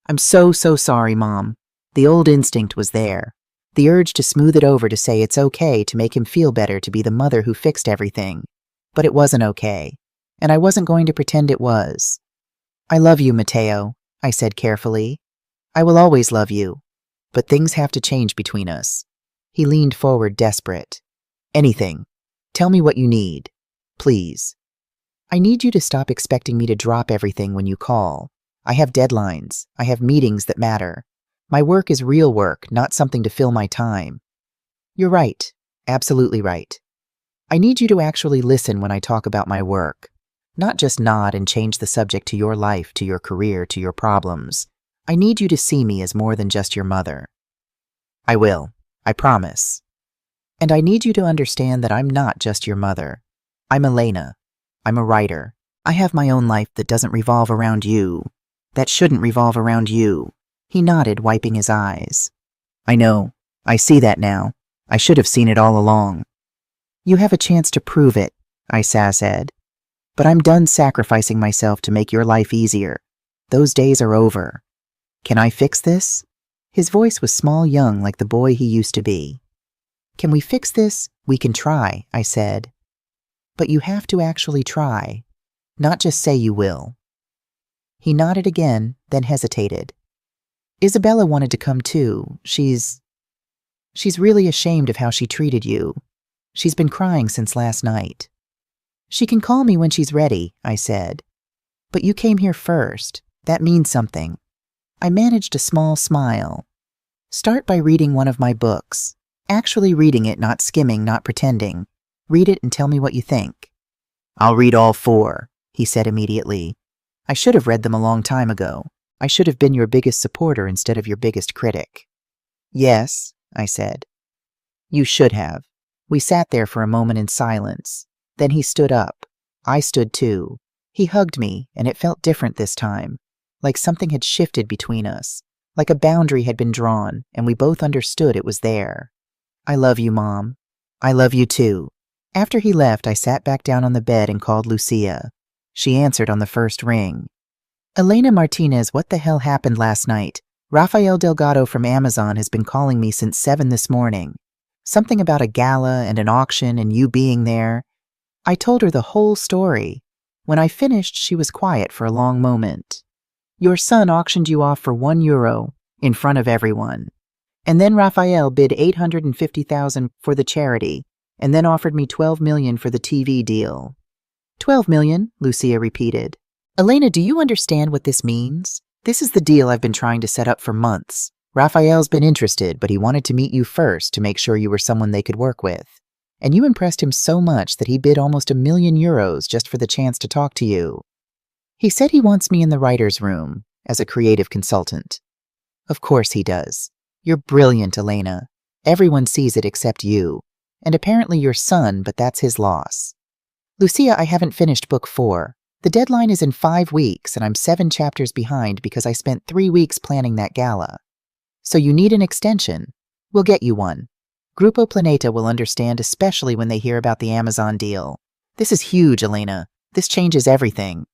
[SPEAKER 1] I'm so sorry, Mom. The old instinct was there. The urge to smooth it over, to say it's okay, to make him feel better, to be the mother who fixed everything. But it wasn't okay. And I wasn't going to pretend it was. I love you, Mateo, I said carefully. I will always love you. But things have to change between us. He leaned forward, desperate. Anything. Tell me what you need. Please. I need you to stop expecting me to drop everything when you call. I have deadlines. I have meetings that matter. My work is real work, not something to fill my time. You're right. Absolutely right. I need you to actually listen when I talk about my work. Not just nod and change the subject to your life, to your career, to your problems. I need you to see me as more than just your mother. I will. I promise. And I need you to understand that I'm not just your mother. I'm Elena. I'm a writer. I have my own life that doesn't revolve around you. That shouldn't revolve around you. He nodded, wiping his eyes. I know. I see that now. I should have seen it all along. You have a chance to prove it, I said. But I'm done sacrificing myself to make your life easier. Those days are over. Can I fix this? His voice was small, young, like the boy he used to be. Can we fix this? We can try, I said. But you have to actually try, not just say you will. He nodded again, then hesitated. Isabella wanted to come too. She's really ashamed of how she treated you. She's been crying since last night. She can call me when she's ready, I said. But you came here first. That means something. I managed a small smile. Start by reading one of my books. Actually reading it, not skimming, not pretending. Read it and tell me what you think. I'll read all 4, he said immediately. I should have read them a long time ago. I should have been your biggest supporter instead of your biggest critic. Yes, I said. You should have. We sat there for a moment in silence. Then he stood up. I stood too. He hugged me, and it felt different this time. Like something had shifted between us. Like a boundary had been drawn, and we both understood it was there. I love you, Mom. I love you too. After he left, I sat back down on the bed and called Lucia. She answered on the first ring. Elena Martinez, what the hell happened last night? Rafael Delgado from Amazon has been calling me since 7 this morning. Something about a gala and an auction and you being there. I told her the whole story. When I finished, she was quiet for a long moment. Your son auctioned you off for €1 in front of everyone. And then Rafael bid $850,000 for the charity, and then offered me $12 million for the TV deal. $12 million, Lucia repeated. Elena, do you understand what this means? This is the deal I've been trying to set up for months. Rafael's been interested, but he wanted to meet you first to make sure you were someone they could work with. And you impressed him so much that he bid almost €1 million just for the chance to talk to you. He said he wants me in the writer's room as a creative consultant. Of course he does. You're brilliant, Elena. Everyone sees it except you. And apparently your son, but that's his loss. Lucia, I haven't finished book 4. The deadline is in 5 weeks, and I'm 7 chapters behind because I spent 3 weeks planning that gala. So you need an extension. We'll get you one. Grupo Planeta will understand, especially when they hear about the Amazon deal. This is huge, Elena. This changes everything.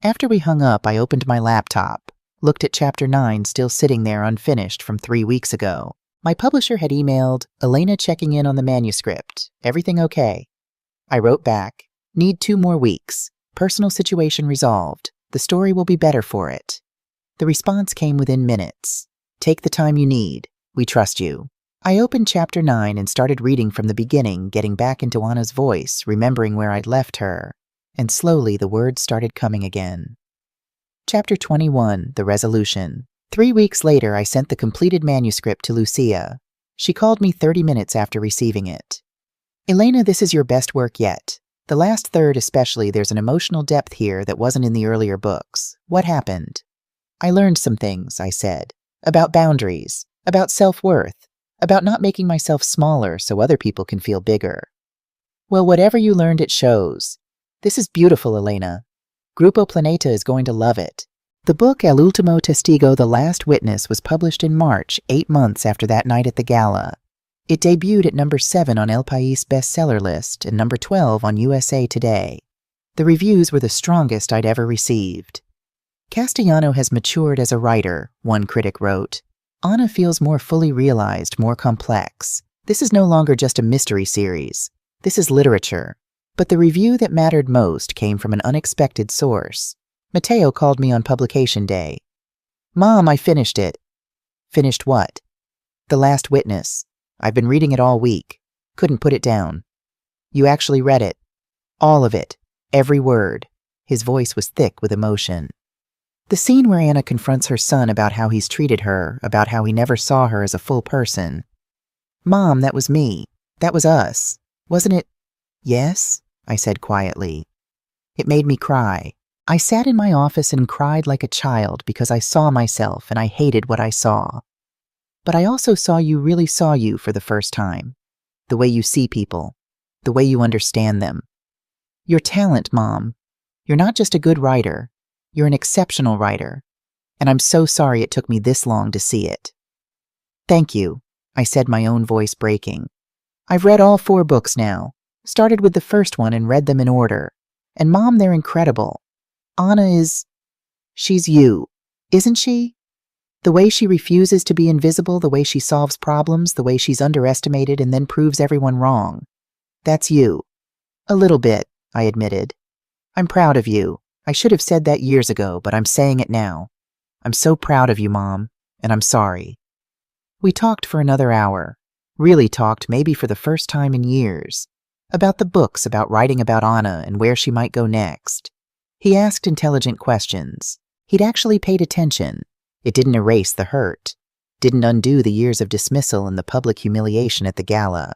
[SPEAKER 1] After we hung up, I opened my laptop, looked at Chapter 9 still sitting there unfinished from 3 weeks ago. My publisher had emailed, Elena checking in on the manuscript. Everything okay? I wrote back, need 2 more weeks. Personal situation resolved. The story will be better for it. The response came within minutes. Take the time you need. We trust you. I opened Chapter 9 and started reading from the beginning, getting back into Anna's voice, remembering where I'd left her. And slowly the words started coming again. Chapter 21, The Resolution. 3 weeks later, I sent the completed manuscript to Lucia. She called me 30 minutes after receiving it. Elena, this is your best work yet. The last third especially, there's an emotional depth here that wasn't in the earlier books. What happened? I learned some things, I said. About boundaries, about self-worth, about not making myself smaller so other people can feel bigger. Well, whatever you learned, it shows. This is beautiful, Elena. Grupo Planeta is going to love it. The book El Último Testigo, The Last Witness, was published in March, 8 months after that night at the gala. It debuted at number 7 on El País bestseller list and number 12 on USA Today. The reviews were the strongest I'd ever received. Castellano has matured as a writer, one critic wrote. Anna feels more fully realized, more complex. This is no longer just a mystery series. This is literature. But the review that mattered most came from an unexpected source. Mateo called me on publication day. Mom, I finished it. Finished what? The Last Witness. I've been reading it all week. Couldn't put it down. You actually read it. All of it. Every word. His voice was thick with emotion. The scene where Anna confronts her son about how he's treated her, about how he never saw her as a full person. Mom, that was me. That was us. Wasn't it? Yes, I said quietly. It made me cry. I sat in my office and cried like a child because I saw myself and I hated what I saw. But I also saw you really saw you for the first time. The way you see people. The way you understand them. Your talent, Mom. You're not just a good writer. You're an exceptional writer. And I'm so sorry it took me this long to see it. Thank you, I said, my own voice breaking. I've read all 4 books now. Started with the first one and read them in order. And Mom, they're incredible. Anna she's you, isn't she? The way she refuses to be invisible, the way she solves problems, the way she's underestimated and then proves everyone wrong. That's you. A little bit, I admitted. I'm proud of you. I should have said that years ago, but I'm saying it now. I'm so proud of you, Mom, and I'm sorry. We talked for another hour. Really talked, maybe for the first time in years. About the books, about writing about Anna and where she might go next. He asked intelligent questions. He'd actually paid attention. It didn't erase the hurt. Didn't undo the years of dismissal and the public humiliation at the gala.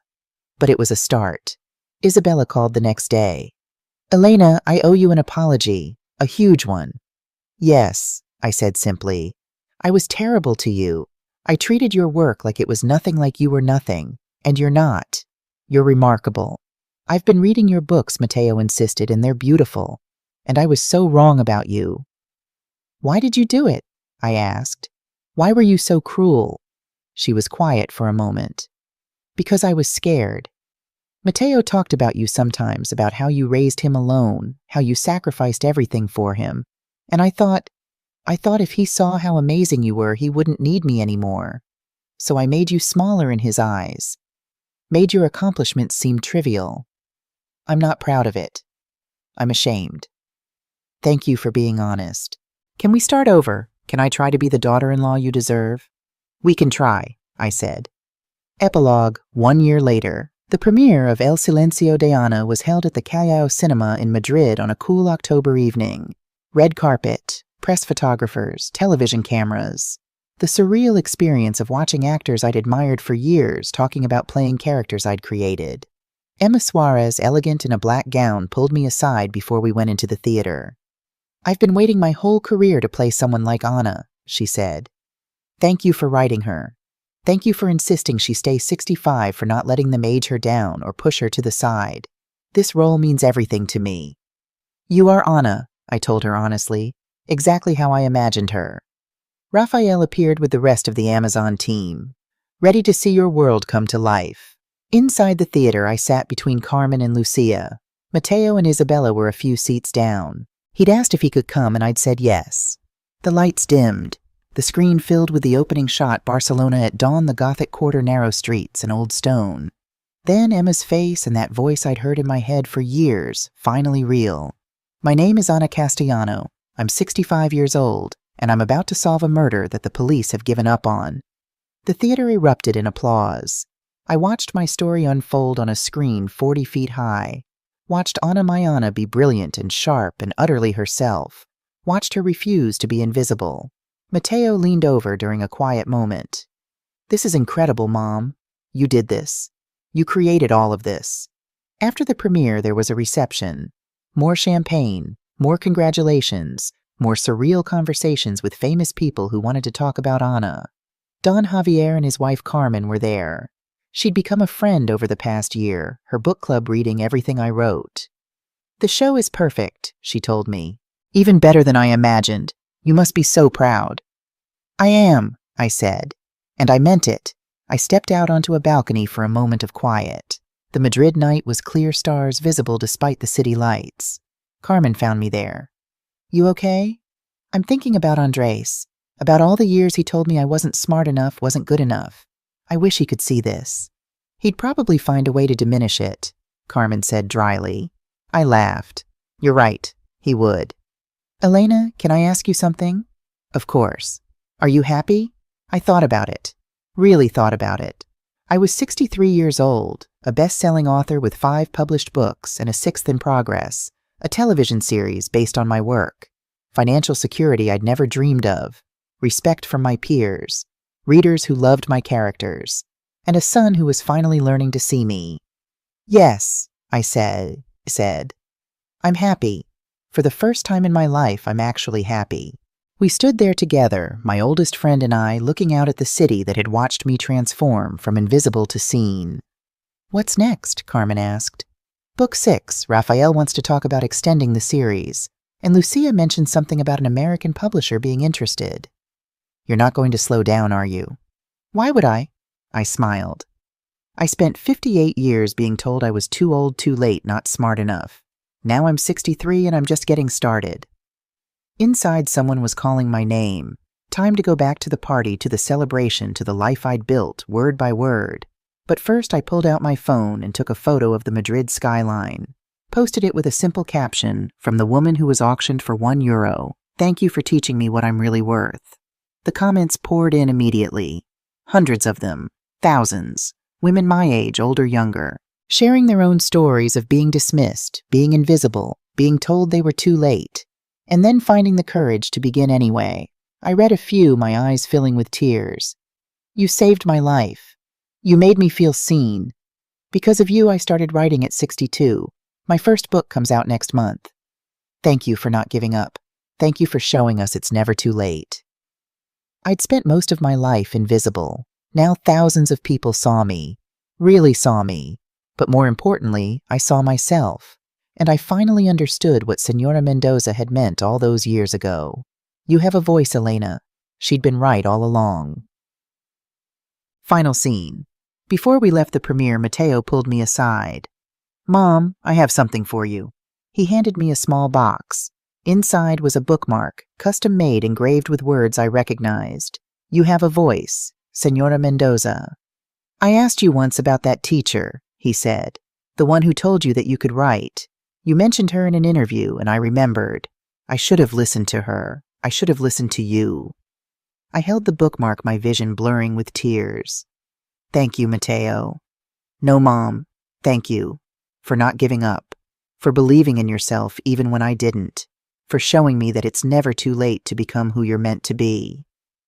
[SPEAKER 1] But it was a start. Isabella called the next day. Elena, I owe you an apology. A huge one. Yes, I said simply. I was terrible to you. I treated your work like it was nothing, like you were nothing. And you're not. You're remarkable. I've been reading your books, Matteo insisted, and they're beautiful. And I was so wrong about you. Why did you do it? I asked. Why were you so cruel? She was quiet for a moment. Because I was scared. Matteo talked about you sometimes, about how you raised him alone, how you sacrificed everything for him. And I thought if he saw how amazing you were, he wouldn't need me anymore. So I made you smaller in his eyes. Made your accomplishments seem trivial. I'm not proud of it. I'm ashamed. Thank you for being honest. Can we start over? Can I try to be the daughter-in-law you deserve? We can try, I said. Epilogue, 1 year later. The premiere of El Silencio de Ana was held at the Cálido cinema in Madrid on a cool October evening. Red carpet, press photographers, television cameras. The surreal experience of watching actors I'd admired for years talking about playing characters I'd created. Emma Suarez, elegant in a black gown, pulled me aside before we went into the theater. I've been waiting my whole career to play someone like Anna, she said. Thank you for writing her. Thank you for insisting she stay 65, for not letting them age her down or push her to the side. This role means everything to me. You are Anna, I told her honestly, exactly how I imagined her. Raphael appeared with the rest of the Amazon team, ready to see your world come to life. Inside the theater, I sat between Carmen and Lucia. Matteo and Isabella were a few seats down. He'd asked if he could come, and I'd said yes. The lights dimmed. The screen filled with the opening shot, Barcelona at dawn, the Gothic quarter, narrow streets, and old stone. Then Emma's face and that voice I'd heard in my head for years, finally real. My name is Ana Castellano. I'm 65 years old, and I'm about to solve a murder that the police have given up on. The theater erupted in applause. I watched my story unfold on a screen 40 feet high. Watched Ana Mayana be brilliant and sharp and utterly herself. Watched her refuse to be invisible. Matteo leaned over during a quiet moment. This is incredible, Mom. You did this. You created all of this. After the premiere, there was a reception. More champagne, more congratulations, more surreal conversations with famous people who wanted to talk about Ana. Don Javier and his wife Carmen were there. She'd become a friend over the past year, her book club reading everything I wrote. The show is perfect, she told me. Even better than I imagined. You must be so proud. I am, I said. And I meant it. I stepped out onto a balcony for a moment of quiet. The Madrid night was clear stars visible despite the city lights. Carmen found me there. You okay? I'm thinking about Andres. About all the years he told me I wasn't smart enough, wasn't good enough. I wish he could see this. He'd probably find a way to diminish it, Carmen said dryly. I laughed. You're right, he would. Elena, can I ask you something? Of course. Are you happy? I thought about it. Really thought about it. I was 63 years old, a best-selling author with 5 published books and a 6th in progress, a television series based on my work. financial security I'd never dreamed of, respect from my peers, readers who loved my characters, and a son who was finally learning to see me. Yes, I said. I'm happy. For the first time in my life, I'm actually happy. We stood there together, my oldest friend and I, looking out at the city that had watched me transform from invisible to seen. What's next? Carmen asked. Book 6, Raphael wants to talk about extending the series, and Lucia mentioned something about an American publisher being interested. You're not going to slow down, are you? Why would I? I smiled. I spent 58 years being told I was too old, too late, not smart enough. Now I'm 63 and I'm just getting started. Inside, someone was calling my name. Time to go back to the party, to the celebration, to the life I'd built, word by word. But first I pulled out my phone and took a photo of the Madrid skyline. Posted it with a simple caption, from the woman who was auctioned for €1. Thank you for teaching me what I'm really worth. The comments poured in immediately. Hundreds of them. Thousands. Women my age, older, younger. Sharing their own stories of being dismissed, being invisible, being told they were too late, and then finding the courage to begin anyway. I read a few, my eyes filling with tears. You saved my life. You made me feel seen. Because of you, I started writing at 62. My first book comes out next month. Thank you for not giving up. Thank you for showing us it's never too late. I'd spent most of my life invisible. Now thousands of people saw me, really saw me. But more importantly, I saw myself, and I finally understood what Senora Mendoza had meant all those years ago. You have a voice, Elena. She'd been right all along. Final scene. Before we left the premiere, Mateo pulled me aside. Mom, I have something for you. He handed me a small box. Inside was a bookmark, custom-made, engraved with words I recognized. You have a voice, Senora Mendoza. I asked you once about that teacher, he said, the one who told you that you could write. You mentioned her in an interview, and I remembered. I should have listened to her. I should have listened to you. I held the bookmark, my vision blurring with tears. Thank you, Mateo. No, Mom, thank you. For not giving up. For believing in yourself even when I didn't. For showing me that it's never too late to become who you're meant to be.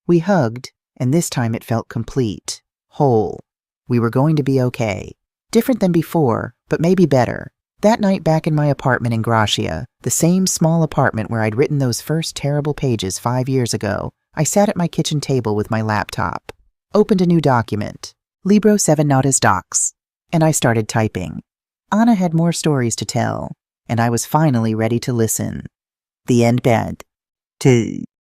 [SPEAKER 1] We hugged, and this time it felt complete, whole. We were going to be okay. Different than before, but maybe better. That night back in my apartment in Gracia, the same small apartment where I'd written those first terrible pages 5 years ago, I sat at my kitchen table with my laptop, opened a new document, Libro 7 Notas Docs, and I started typing. Anna had more stories to tell, and I was finally ready to listen. The end bed.